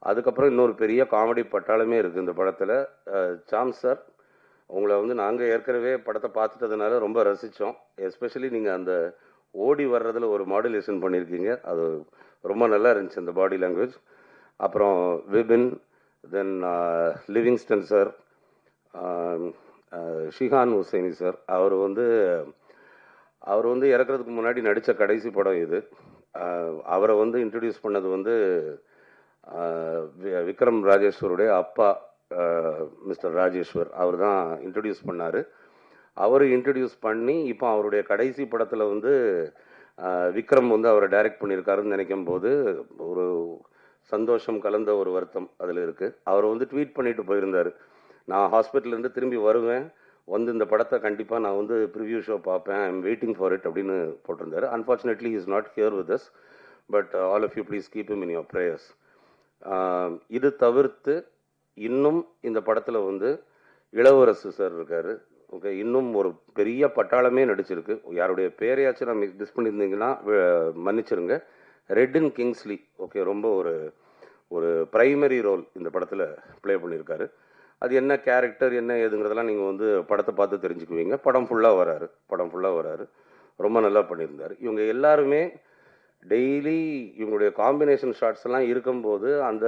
அதுக்கப்புறம் இன்னொரு பெரிய காமெடி பட்டாளமே இருக்குது இந்த படத்தில். சாம் சார், உங்களை வந்து நாங்கள் ஏற்கனவே படத்தை பார்த்துட்டதுனால ரொம்ப ரசித்தோம். எஸ்பெஷலி நீங்கள் அந்த ஓடி வர்றதில் ஒரு மாடுலேஷன் பண்ணியிருக்கீங்க, அது ரொம்ப நல்லா இருந்துச்சு அந்த பாடி லாங்குவேஜ். அப்புறம் Vipin, then Livingston sir, Shihan Hussaini sir, அவர் வந்து இறக்குறதுக்கு முன்னாடி நடித்த கடைசி படம் இது. அவரை வந்து இன்ட்ரடியூஸ் பண்ணது வந்து விக்ரம் ராஜேஸ்வருடைய அப்பா மிஸ்டர் ராஜேஸ்வர், அவர் தான் இன்ட்ரடியூஸ் பண்ணார். அவர் இன்ட்ரடியூஸ் பண்ணி இப்போ அவருடைய கடைசி படத்தில் வந்து விக்ரம் வந்து அவரை டைரக்ட் பண்ணியிருக்காருன்னு நினைக்கும் போது ஒரு சந்தோஷம் கலந்த ஒரு வருத்தம் அதில் இருக்குது. அவர் வந்து ட்வீட் பண்ணிட்டு போயிருந்தார், நான் ஹாஸ்பிட்டல்லேருந்து திரும்பி வருவேன், வந்து இந்த படத்தை கண்டிப்பாக நான் வந்து ப்ரிவ்யூ ஷோ பார்ப்பேன், I am waiting for it அப்படின்னு போட்டிருந்தார். Unfortunately is not here with us, but all of you please keep him in your prayers. இது தவிர்த்து இன்னும் இந்த படத்தில் வந்து இளவரசு சார் இருக்கார், ஓகே, இன்னும் ஒரு பெரிய பட்டாளமே நடிச்சிருக்கு. யாருடைய பேரையாச்சும் நான் மிஸ் பண்ணியிருந்தீங்கன்னா மன்னிச்சிருங்க. ரெட்டின் கிங்ஸ்லி, ஓகே, ரொம்ப ஒரு ப்ரைமரி ரோல் இந்த படத்தில் ப்ளே பண்ணியிருக்காரு. அது என்ன கேரக்டர் என்ன ஏதுங்கிறதெல்லாம் நீங்கள் வந்து படத்தை பார்த்து தெரிஞ்சுக்குவீங்க. படம் ஃபுல்லாக வராரு, ரொம்ப நல்லா பண்ணியிருந்தார். இவங்க எல்லாருமே டெய்லி இவங்களுடைய காம்பினேஷன் ஷாட்ஸ் எல்லாம் இருக்கும்போது அந்த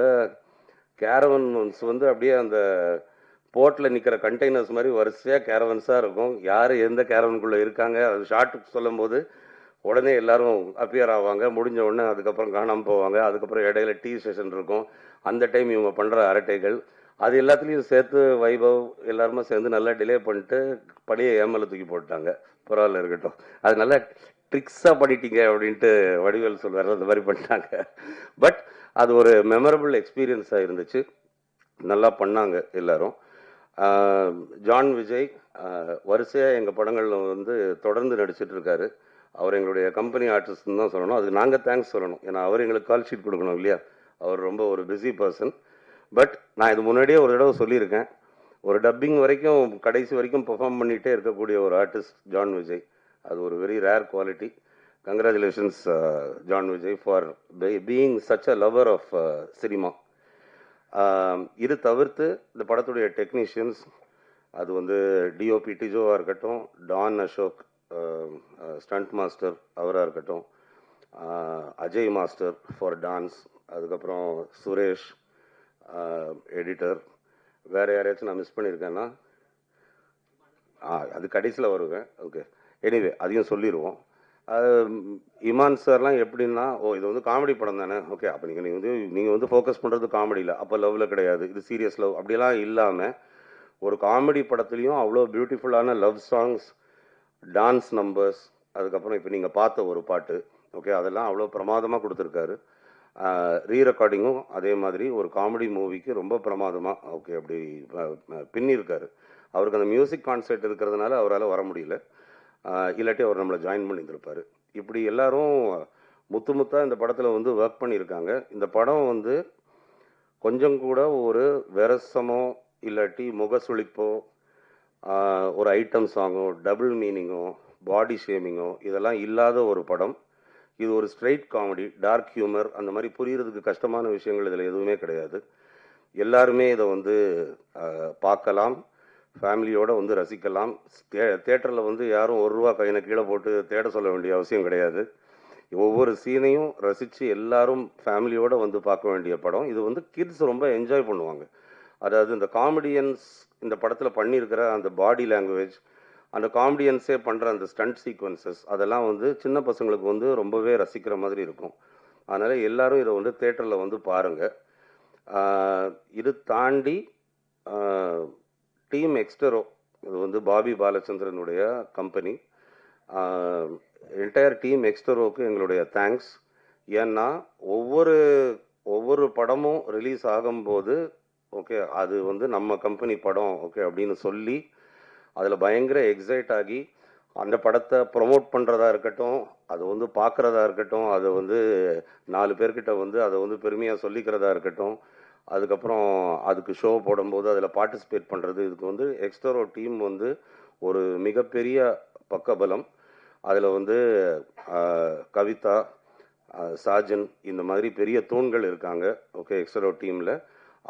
கேரவன்ஸ் வந்து அப்படியே அந்த போர்ட்டில் நிற்கிற கண்டெய்னர்ஸ் மாதிரி வரிசையாக கேரவன்ஸாக இருக்கும். யார் எந்த கேரவனுக்குள்ளே இருக்காங்க அது ஷார்ட் சொல்லும் போது உடனே எல்லாரும் அப்பியர் ஆவாங்க, முடிஞ்ச உடனே அதுக்கப்புறம் காணாமல் போவாங்க. அதுக்கப்புறம் இடையில டீ செஷன் இருக்கும், அந்த டைம் இவங்க பண்ணுற அரட்டைகள், அது எல்லாத்துலேயும் சேர்த்து வைபவ் எல்லாருமே சேர்ந்து நல்லா டிலே பண்ணிட்டு பழைய ஏமலை தூக்கி போட்டாங்க. பரவாயில்ல, இருக்கட்டும், அது நல்லா ட்ரிக்ஸாக பண்ணிட்டீங்க அப்படின்ட்டு வடிவேல் சொல்வார், அந்த மாதிரி பண்ணிட்டாங்க. பட் அது ஒரு மெமரபிள் எக்ஸ்பீரியன்ஸாக இருந்துச்சு, நல்லா பண்ணாங்க எல்லாரும். ஜான் விஜய் வரிசையாக எங்கள் படங்களில் வந்து தொடர்ந்து நடிச்சிட்டு இருக்காரு. அவர் எங்களுடைய கம்பெனி ஆர்டிஸ்ட்னு தான் சொல்லணும், அதுக்கு நாங்கள் தேங்க்ஸ் சொல்லணும், ஏன்னா அவர் எங்களுக்கு கால் ஷீட் கொடுக்கணும் இல்லையா. அவர் ரொம்ப ஒரு பிஸி பர்சன். பட் நான் இது முன்னாடியே ஒரு தடவை சொல்லியிருக்கேன், ஒரு டப்பிங் வரைக்கும் கடைசி வரைக்கும் பெர்ஃபார்ம் பண்ணிகிட்டே இருக்கக்கூடிய ஒரு ஆர்டிஸ்ட் ஜான் விஜய். அது ஒரு very rare quality. Congratulations John Vijay for being such a lover of cinema. இது தவிர்த்து இந்த படத்துடைய டெக்னீஷியன்ஸ், அது வந்து டிஓபி டிஜோவாக இருக்கட்டும், டான் அசோக் ஸ்டண்ட் மாஸ்டர் அவராக இருக்கட்டும், அஜய் மாஸ்டர் ஃபார் டான்ஸ், அதுக்கப்புறம் சுரேஷ் எடிட்டர், வேறு யாரையாச்சும் நான் மிஸ் பண்ணியிருக்கேன்னா அது கடைசியில் வருவேன், ஓகே, எனிவே அதையும் சொல்லிடுவோம். இமான் சார்லாம் எப்படின்னா, இது வந்து காமெடி படம் தானே, ஓகே, அப்போ நீங்கள் வந்து ஃபோக்கஸ் பண்ணுறது காமெடியில், அப்போ லவ்வில் கிடையாது, இது சீரியஸ் லவ் அப்படிலாம் இல்லாமல் ஒரு காமெடி படத்துலையும் அவ்வளோ பியூட்டிஃபுல்லான லவ் சாங்ஸ், டான்ஸ் நம்பர்ஸ், அதுக்கப்புறம் இப்போ நீங்கள் பார்த்த ஒரு பாட்டு, ஓகே, அதெல்லாம் அவ்வளோ பிரமாதமாக கொடுத்துருக்காரு. ரீ ரெக்கார்டிங்கும் அதே மாதிரி ஒரு காமெடி மூவிக்கு ரொம்ப பிரமாதமாக ஓகே அப்படி பின்னிருக்காரு. அவருக்கு அந்த மியூசிக் கான்செர்ட் இருக்கிறதுனால அவரால் வர முடியல, இல்லாட்டி அவர் நம்மளை ஜாயின் பண்ணியிருந்திருப்பார். இப்படி எல்லாரும் முத்தாக இந்த படத்தில் வந்து ஒர்க் பண்ணியிருக்காங்க. இந்த படம் வந்து கொஞ்சம் கூட ஒரு வெரசமோ இல்லாட்டி முகசுளிப்போ, ஒரு ஐட்டம் சாங்கோ, டபுள் மீனிங்கோ, பாடி ஷேமிங்கோ இதெல்லாம் இல்லாத ஒரு படம். இது ஒரு ஸ்ட்ரெயிட் காமெடி, டார்க் ஹியூமர், அந்த மாதிரி புரிகிறதுக்கு கஷ்டமான விஷயங்கள் இதில் எதுவுமே கிடையாது. எல்லாருமே இதை வந்து பார்க்கலாம், ஃபேமிலியோடு வந்து ரசிக்கலாம். தேட்டரில் வந்து யாரும் ₹1 கையில கீழே போட்டு தேட சொல்ல வேண்டிய அவசியம் கிடையாது. ஒவ்வொரு சீனையும் ரசித்து எல்லாரும் ஃபேமிலியோடு வந்து பார்க்க வேண்டிய படம். இது வந்து கிட்ஸ் ரொம்ப என்ஜாய் பண்ணுவாங்க. அதாவது இந்த காமெடியன்ஸ் இந்த படத்தில் பண்ணியிருக்கிற அந்த பாடி லாங்குவேஜ், அந்த காமெடியன்ஸே பண்ணுற அந்த ஸ்டண்ட் சீக்வன்சஸ், அதெல்லாம் வந்து சின்ன பசங்களுக்கு வந்து ரொம்பவே ரசிக்கிற மாதிரி இருக்கும். அதனால் எல்லாரும் இதை வந்து தேட்டரில் வந்து பாருங்கள். இது தாண்டி டீம் எக்ஸ்டரோ, இது வந்து பாபி பாலச்சந்திரனுடைய கம்பெனி, என்டையர் டீம் எக்ஸ்டரோவுக்கு எங்களுடைய தேங்க்ஸ். ஏன்னா ஒவ்வொரு படமும் ரிலீஸ் ஆகும்போது ஓகே அது வந்து நம்ம கம்பெனி படம் ஓகே அப்படின்னு சொல்லி அதில் பயங்கர எக்ஸைட் ஆகி அந்த படத்தை ப்ரொமோட் பண்ணுறதா இருக்கட்டும், அது வந்து பார்க்குறதா இருக்கட்டும், அதை வந்து 4 பேர்கிட்ட வந்து அதை வந்து பெருமையாக சொல்லிக்கிறதா இருக்கட்டும், அதுக்கப்புறம் அதுக்கு ஷோ போடும்போது அதில் பார்ட்டிசிபேட் பண்ணுறது, இதுக்கு வந்து எக்ஸ்டரோ டீம் வந்து ஒரு மிகப்பெரிய பக்கபலம். அதில் வந்து கவிதா, சாஜன் இந்த மாதிரி பெரிய தூண்கள் இருக்காங்க ஓகே எக்ஸ்டரோ டீமில்.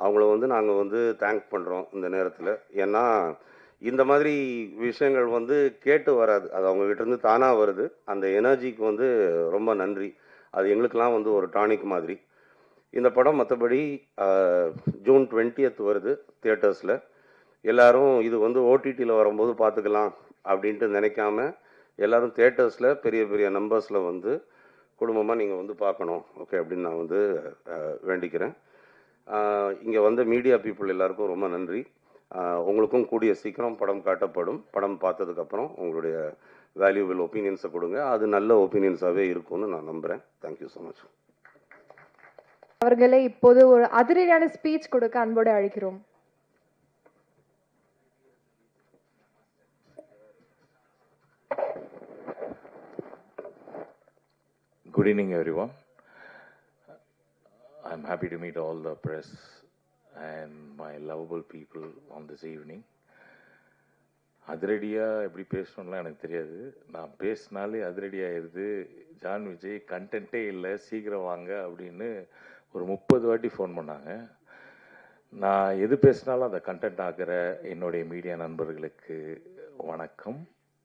அவங்கள வந்து நாங்கள் வந்து தேங்க் பண்ணுறோம் இந்த நேரத்தில். ஏன்னா இந்த மாதிரி விஷயங்கள் வந்து கேட்டு வராது, அது அவங்ககிட்டருந்து தானாக வருது. அந்த எனர்ஜிக்கு வந்து ரொம்ப நன்றி. அது எங்களுக்கெல்லாம் வந்து ஒரு டானிக் மாதிரி. இந்த படம் மற்றபடி ஜூன் 20th வருது தியேட்டர்ஸில். எல்லோரும் இது வந்து ஓடிடியில் வரும்போது பார்த்துக்கலாம் அப்படின்ட்டு நினைக்காம எல்லோரும் தியேட்டர்ஸில் பெரிய பெரிய நம்பர்ஸில் வந்து குடும்பமாக நீங்கள் வந்து பார்க்கணும் ஓகே அப்படின்னு நான் வந்து வேண்டிக்கிறேன். இங்கே வந்த மீடியா பீப்புள் எல்லாருக்கும் ரொம்ப நன்றி. உங்களுக்கும் கூடிய சீக்கிரம் படம் காட்டப்படும். படம் பார்த்ததுக்கப்புறம் உங்களுடைய வேல்யூபிள் ஒப்பீனியன்ஸை கொடுங்க. அது நல்ல ஒப்பீனியன்ஸாகவே இருக்கும்னு நான் நம்புகிறேன். Thank you so much. அவர்களை இப்போது ஒரு அதிரடியான ஸ்பீச் கொடுக்க அன்போடு அழைக்கிறோம். Good evening, everyone. I'm happy to meet all the press and my lovable people on this evening. அதிரடியாக எப்படி பேசணும்லாம் எனக்கு தெரியாது. நான் பேசினாலே அதிரடி ஆயிடுது. ஜான் விஜய் கண்டென்ட்டே இல்லை, சீக்கிரம் வாங்க அப்படின்னு ஒரு 30 வாட்டி ஃபோன் பண்ணாங்க. நான் எது பேசினாலும் அதை கண்டென்ட் ஆகிற என்னுடைய மீடியா நண்பர்களுக்கு வணக்கம்.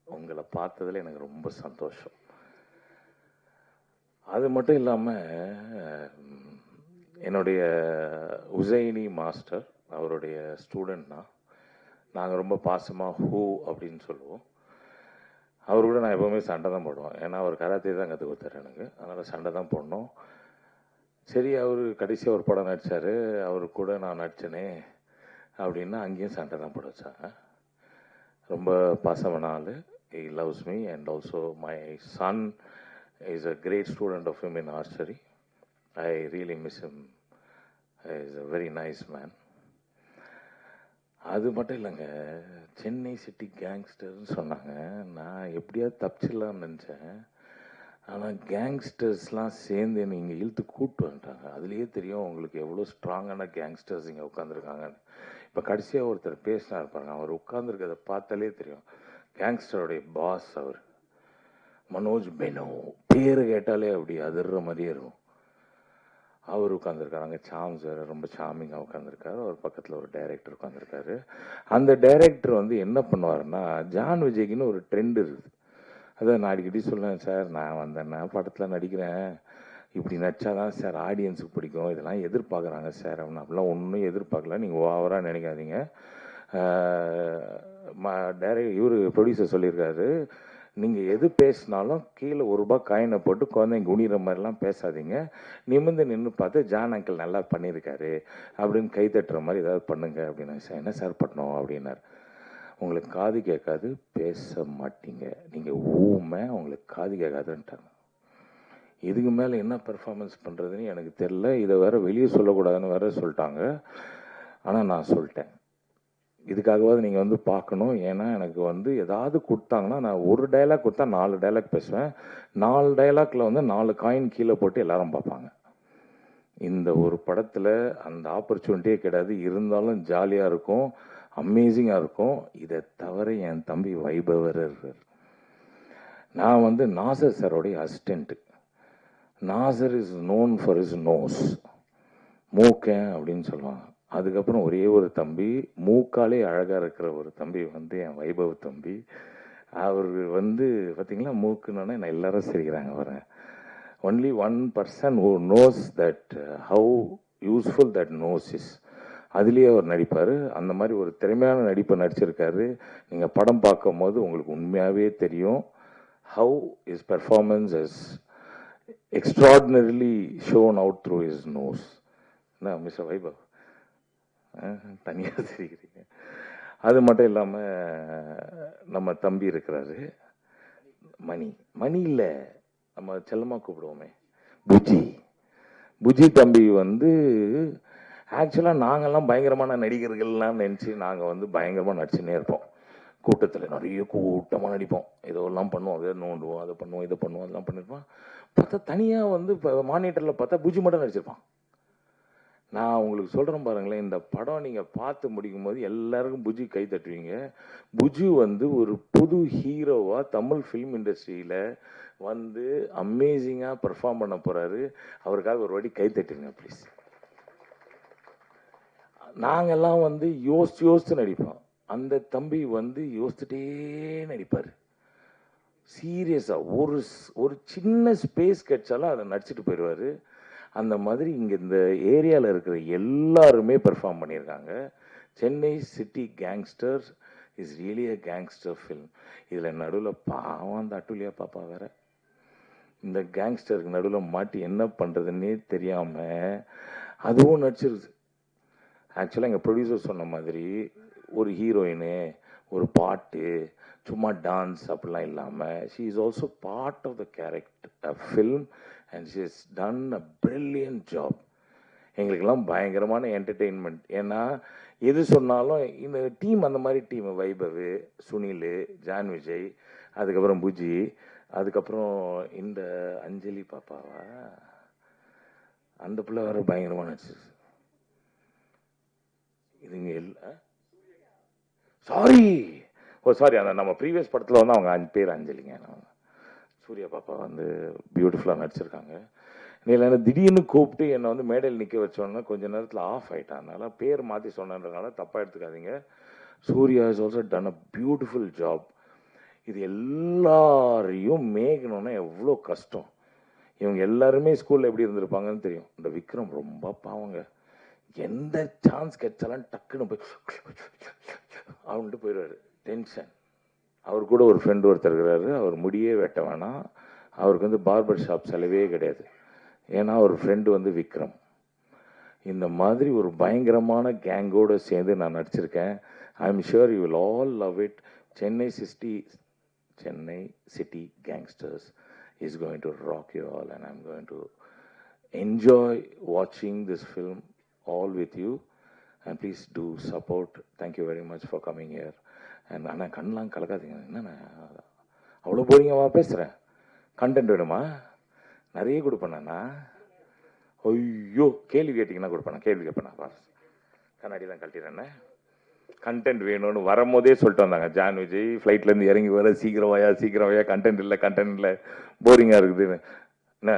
உங்களை பார்த்ததில் எனக்கு ரொம்ப சந்தோஷம். அது மட்டும் இல்லாமல் என்னுடைய உசைனி மாஸ்டர், அவருடைய ஸ்டூடெண்ட் தான். நாங்கள் ரொம்ப பாசமாக ஹூ அப்படின்னு சொல்லுவோம். அவர் கூட நான் எப்போவுமே சண்டை தான் போடுவேன். ஏன்னா அவர் கராத்தே தான் கற்றுக் கொடுத்தாரு எனக்கு. அதனால் சண்டை தான் போடணும். சரி, அவர் கடைசியாக ஒரு படம் நடித்தார், அவர் கூட நான் நடித்தேனே அப்படின்னா அங்கேயும் சண்டை தான் போட வச்சாங்க. ரொம்ப பாசமான ஆள். He loves me and also my son is a great student of him in archery. I really miss him. He is a very nice man. அது மட்டும் இல்லைங்க, சென்னை சிட்டி கேங்ஸ்டர்னு சொன்னாங்க. நான் எப்படியாவது தப்பிச்சிடலான்னு நினச்சேன். ஆனால் கேங்ஸ்டர்ஸ்லாம் சேர்ந்து என்னை இங்கே இழுத்து கூப்பிட்டு வந்துட்டாங்க. அதுலேயே தெரியும் உங்களுக்கு எவ்வளோ ஸ்ட்ராங்கான கேங்ஸ்டர்ஸ் இங்கே உட்காந்துருக்காங்கன்னு. இப்போ கடைசியாக ஒருத்தர் பேசினா இருப்பாங்க, அவர் உட்காந்துருக்கிறத பார்த்தாலே தெரியும். கேங்ஸ்டருடைய பாஸ் அவர் மனோஜ் பெனோ, பேர் கேட்டாலே அப்படி அதிர்ற மாதிரியே இருக்கும். அவர் உட்காந்துருக்காரு. அங்கே சாம்ஸ் வேறு ரொம்ப சாமிங்காக உட்காந்துருக்காரு. அவர் பக்கத்தில் ஒரு டைரக்டர் உட்காந்துருக்காரு. அந்த டைரக்டர் வந்து என்ன பண்ணுவாருன்னா, ஜான் விஜய்க்குன்னு ஒரு ட்ரெண்ட் இருக்குது. அதான் நான் அடிக்கடி சொல்லுவேன், சார் நான் வந்தேன்னா படத்தில் நடிக்கிறேன், இப்படி நடிச்சாதான் சார் ஆடியன்ஸுக்கு பிடிக்கும், இதெல்லாம் எதிர்பார்க்குறாங்க சார் அப்படின்னு. அப்படிலாம் ஒன்றும் எதிர்பார்க்கல, நீங்கள் ஓவராக நினைக்காதீங்க. இவர் ப்ரொடியூசர் சொல்லியிருக்காரு, நீங்கள் எது பேசினாலும் கீழே ₹1 காயினை போட்டு குழந்தைங்க குனிகிற மாதிரிலாம் பேசாதீங்க, நிமிர்ந்து நின்று பார்த்து ஜான் அங்கிள் நல்லா பண்ணியிருக்காரு அப்படின்னு கை தட்டுற மாதிரி ஏதாவது பண்ணுங்க அப்படின்னு. சார் என்ன சார் பண்ணோம் அப்படின்னார். உங்களுக்கு காது கேட்காது, பேச மாட்டீங்க, நீங்கள் ஊமை, உங்களுக்கு காது கேட்காதுன்ட்டாங்க. இதுக்கு மேலே என்ன பெர்ஃபார்மன்ஸ் பண்ணுறதுன்னு எனக்கு தெரில. இதை வேற வெளியே சொல்லக்கூடாதுன்னு வேற சொல்லிட்டாங்க. ஆனால் நான் சொல்லிட்டேன், இதுக்காகவாவது நீங்கள் வந்து பார்க்கணும். ஏன்னா எனக்கு வந்து ஏதாவது கொடுத்தாங்கன்னா, நான் ஒரு டைலாக் கொடுத்தா 4 டைலாக் பேசுவேன். 4 டைலாக்ல வந்து 4 காயின் கீழே போட்டு எல்லாரும் பார்ப்பாங்க. இந்த ஒரு படத்தில் அந்த ஆப்பர்ச்சுனிட்டியே கிடையாது. இருந்தாலும் ஜாலியாக இருக்கும், அமேசிங்காக இருக்கும். இதை தவிர என் தம்பி வைபவர் இருக்கார். நான் வந்து நாசர் சாரோடைய assistant. Nassar is known for his nose, மூக்கன் அப்படின்னு சொல்லுவாங்க. அதுக்கப்புறம் ஒரே ஒரு தம்பி, மூக்காலே அழகாக இருக்கிற ஒரு தம்பி வந்து என் வைபவ் தம்பி. அவர் வந்து பார்த்தீங்களா, மூக்குன்னொன்னே நான் எல்லாரும் சிரிக்கிறாங்க. வரேன் only one person who knows that how useful that nose is. அதுலேயே அவர் நடிப்பார். அந்த மாதிரி ஒரு திறமையான நடிப்பை நடிச்சிருக்காரு. நீங்கள் படம் பார்க்கும் போது உங்களுக்கு உண்மையாகவே தெரியும் how his performance is extraordinarily shown out through his nose. என்ன மிஸ்டர் வைபவ் தனியாக சிரிக்கிறீங்க? அது மட்டும் இல்லாமல் நம்ம தம்பி இருக்கிறாரு மணி. மணி இல்லை, நம்ம செல்லமாக கூப்பிடுவோமே, புஜி. புஜி தம்பி வந்து ஆக்சுவலாக நாங்கள்லாம் பயங்கரமான நடிகர்கள்லாம் நினச்சி நாங்கள் வந்து பயங்கரமாக நடிச்சுன்னே இருப்போம். கூட்டத்தில் நிறைய கூட்டமாக நடிப்போம், ஏதோ எல்லாம் பண்ணுவோம், அதை நோண்டுவோம், அதை பண்ணுவோம், இதை பண்ணுவோம், அதெல்லாம் பண்ணியிருப்போம். பார்த்தா தனியாக வந்து இப்போ மானிட்டரில் பார்த்தா புஜி மட்டும் நடிச்சிருப்பான். நான் உங்களுக்கு சொல்கிறேன் பாருங்களேன், இந்த படம் நீங்கள் பார்த்து முடிக்கும் போது எல்லாருக்கும் புஜி கை தட்டுவீங்க. புஜி வந்து ஒரு புது ஹீரோவாக தமிழ் ஃபிலிம் இண்டஸ்ட்ரியில் வந்து அமேசிங்காக பெர்ஃபார்ம் பண்ண போகிறாரு. அவருக்காக ஒரு வாட்டி கை தட்டுங்க ப்ளீஸ். நாங்கெல்லாம் வந்து யோசித்து நடிப்போம். அந்த தம்பி வந்து யோசிச்சுட்டே நடிப்பார். சீரியஸாக ஒரு சின்ன ஸ்பேஸ் கிடைச்சாலும் அதை நடிச்சுட்டு போயிடுவார். அந்த மாதிரி இங்கே இந்த ஏரியாவில் இருக்கிற எல்லாருமே பெர்ஃபார்ம் பண்ணியிருக்காங்க. Chennai city gangsters is really a gangster film. இதில் நடுவில் பாவம் அந்த அட்டுலியா பாப்பா வேற இந்த கேங்ஸ்டருக்கு நடுவில் மாட்டி என்ன பண்ணுறதுன்னே தெரியாமல் அதுவும் நடிச்சிருது. ஆக்சுவலாக எங்கள் ப்ரொடியூசர் சொன்ன மாதிரி ஒரு ஹீரோயினு, ஒரு பாட்டு, சும்மா டான்ஸ் அப்படிலாம் இல்லாமல் she is also part of the character film and she is done a brilliant job. எங்களுக்கெல்லாம் பயங்கரமான என்டர்டெயின்மெண்ட். ஏன்னா எது சொன்னாலும் இந்த டீம் அந்த மாதிரி டீம், வைபவ், சுனில், ஜான் விஜய், அதுக்கப்புறம் புஜி, அதுக்கப்புறம் இந்த அஞ்சலி பாப்பாவா அந்த பிள்ளை வேறு பயங்கரமாக நடிச்சிருக்கு. இதுங்க எல்லாம் சாரி அந்த நம்ம ப்ரீவியஸ் படத்தில் வந்து அவங்க 5 பேர் அஞ்சலிங்க. சூர்யா பாப்பா வந்து பியூட்டிஃபுல்லாக நடிச்சிருக்காங்க. இல்லை திடீர்னு கூப்பிட்டு என்னை வந்து மேடையில் நிற்க வச்சோன்னா கொஞ்ச நேரத்தில் ஆஃப் ஆகிட்டான். அதனால் பேர் மாற்றி சொன்னதுனால தப்பாக எடுத்துக்காதீங்க. Surya is also done a beautiful job. இது எல்லாரையும் மேய்க்கணுன்னா எவ்வளோ கஷ்டம். இவங்க எல்லாருமே ஸ்கூலில் எப்படி இருந்திருப்பாங்கன்னு தெரியும். இந்த விக்ரம் ரொம்ப பாவங்க, எந்த சான்ஸ் கிடைச்சாலும் டக்குன்னு போய் அவன்ட்டு போயிடுவார். டென்ஷன். அவர் கூட ஒரு ஃப்ரெண்டு ஒருத்தர் இருக்கிறாரு, அவர் முடியே வெட்ட வேணாம், அவருக்கு வந்து பார்பர் ஷாப் செலவே கிடையாது. ஏன்னா அவர் ஃப்ரெண்டு வந்து விக்ரம். இந்த மாதிரி ஒரு பயங்கரமான கேங்கோடு சேர்ந்து நான் நடிச்சிருக்கேன். I am sure you will all love it. Chennai city gangsters is going to rock you all and I am going to enjoy வாட்சிங் this film all with you and please do support. Thank you very much for coming here. And அண்ணா கண்ணெலாம் கலக்காதீங்க. என்னண்ணா அவ்வளோ போறீங்கவா பேசுகிறேன்? கண்டென்ட் வேணுமா? நிறைய கொடுப்பேண்ணா. ஐயோ கேள்வி கேட்டிங்கன்னா கொடுப்பேண்ணா. கேள்வி கேட்பேண்ணா. பாஸ் கண்ணாடிலாம் கழட்டிடுறேண்ணே. கண்டென்ட் வேணும்னு வரும்போதே சொல்லிட்டு வந்தாங்க. ஜான் விஜய் ஃப்ளைட்லேருந்து இறங்கி வர சீக்கிரம் வாயா கண்டென்ட் இல்லை போரிங்காக இருக்குதுன்னு. என்ன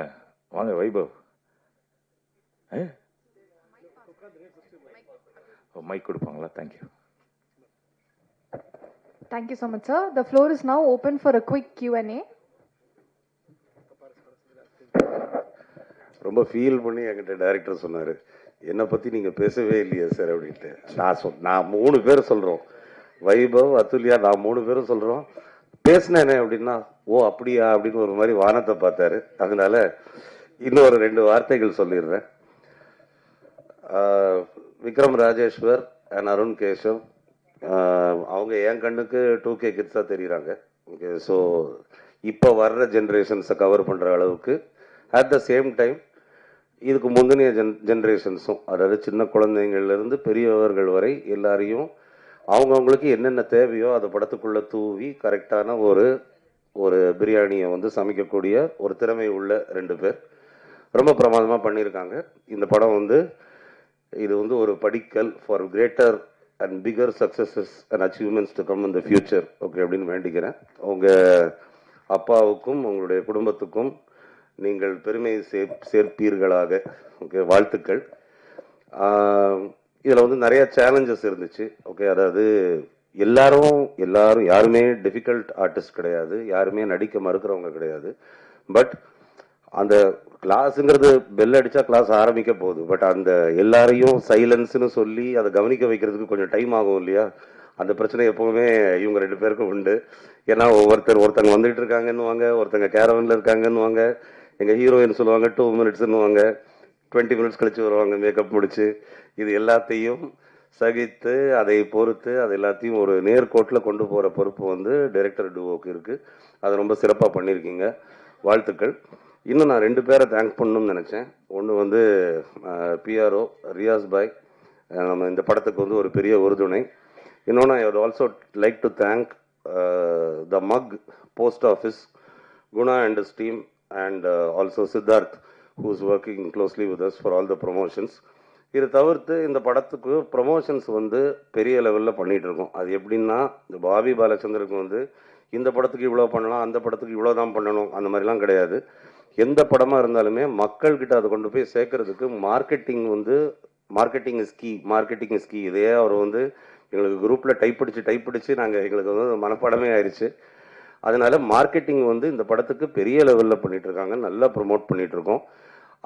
வாங்க வைபவ், மைக் கொடுப்பாங்களா? Thank you. Thank you so much, sir. The floor is now open for a quick Q&A. ரொம்ப ஃபீல் பண்ணி என்கிட்ட டைரக்டர் சொன்னார், என்னை பற்றி நீங்கள் பேசவே இல்லையா சார் அப்படின்ட்டு. நான் 3 பேர் சொல்கிறோம், வைபவ், அதுல்யா, நான் 3 பேரும் சொல்கிறோம். பேசினேனே அப்படின்னா ஓ அப்படியா அப்படின்னு ஒரு மாதிரி வானத்தை பார்த்தாரு. அதனால இன்னொரு 2 வார்த்தைகள் சொல்லிடுறேன். விக்ரம் ராஜேஸ்வர் அண்ட் அருண் கேஷவ், அவங்க என் கண்ணுக்கு 2K கிட்ஸாக தெரியுறாங்க. ஓகே, ஸோ இப்போ வர்ற ஜென்ரேஷன்ஸை கவர் பண்ணுற அளவுக்கு அட் த சேம் டைம் இதுக்கு முந்தினிய ஜென்ரேஷன்ஸும், அதாவது சின்ன குழந்தைங்கள்லேருந்து பெரியவர்கள் வரை எல்லாரையும் அவங்கவுங்களுக்கு என்னென்ன தேவையோ அதை படத்துக்குள்ளே தூவி கரெக்டான ஒரு பிரியாணியை வந்து சமைக்கக்கூடிய ஒரு திறமை உள்ள 2 பேர் ரொம்ப பிரமாதமாக பண்ணியிருக்காங்க. இந்த படம் வந்து இது வந்து ஒரு படிக்கல் for greater and bigger successes and achievements to come in the future. Okay அப்படின்னு வேண்டிக்கிறேன். உங்கள் அப்பாவுக்கும் உங்களுடைய குடும்பத்துக்கும் நீங்கள் பெருமை சேர்ப்பீர்களாக. ஓகே, வாழ்த்துக்கள். இதில் வந்து நிறைய சேலஞ்சஸ் இருந்துச்சு. ஓகே, அதாவது எல்லாரும் யாருமே டிஃபிகல்ட் ஆர்டிஸ்ட் கிடையாது, யாருமே நடிக்க மறுக்கிறவங்க கிடையாது. பட் அந்த கிளாஸுங்கிறது பெல் அடித்தா கிளாஸ் ஆரம்பிக்க போகுது. பட் அந்த எல்லாரையும் சைலன்ஸ்னு சொல்லி அதை கவனிக்க வைக்கிறதுக்கு கொஞ்சம் டைம் ஆகும் இல்லையா? அந்த பிரச்சனை எப்போவுமே இவங்க 2 பேருக்கும் உண்டு. ஏன்னா ஒருத்தங்க வந்துட்டு இருக்காங்கன்னுவாங்க, ஒருத்தங்க கேரவனில் இருக்காங்கன்னுவாங்க, எங்கள் ஹீரோயின் சொல்லுவாங்க 2 மினிட்ஸ்ன்னுவாங்க, 20 மினிட்ஸ் கழிச்சு வருவாங்க மேக்கப் முடிச்சு. இது எல்லாத்தையும் சகித்து அதை பொறுத்து அது எல்லாத்தையும் ஒரு நேர்கோட்டில் கொண்டு போகிற பொறுப்பு வந்து டைரக்டர் டூவோக்கு இருக்குது. அதை ரொம்ப சிறப்பாக பண்ணியிருக்கீங்க, வாழ்த்துக்கள். இன்னும் நான் 2 பேரை தேங்க் பண்ணணும்னு நினச்சேன். ஒன்று வந்து பிஆர்ஓ ரியாஸ் பாய், நம்ம இந்த படத்துக்கு வந்து ஒரு பெரிய உறுதுணை. இன்னொன்று I would also like to thank the mug post office, Guna and his team, and also Siddharth, who is working closely with us for all the promotions. இது தவிர்த்து இந்த படத்துக்கு ப்ரொமோஷன்ஸ் வந்து பெரிய லெவலில் பண்ணிகிட்டு இருக்கோம். அது எப்படின்னா, இந்த பாபி பாலச்சந்தருக்கு வந்து இந்த படத்துக்கு இவ்வளோ பண்ணலாம், அந்த படத்துக்கு இவ்வளோ தான் பண்ணணும், அந்த மாதிரிலாம் கிடையாது. எந்த படமாக இருந்தாலுமே மக்கள்கிட்ட அதை கொண்டு போய் சேர்க்கறதுக்கு மார்க்கெட்டிங் இஸ் கீ. இதே அவர் வந்து எங்களுக்கு குரூப்பில் டைப் பிடிச்சி எங்களுக்கு வந்து மனப்பாடமே ஆயிடுச்சு. அதனால மார்க்கெட்டிங் வந்து இந்த படத்துக்கு பெரிய லெவலில் பண்ணிட்டு இருக்காங்க, நல்லா ப்ரொமோட் பண்ணிட்டு இருக்கோம்.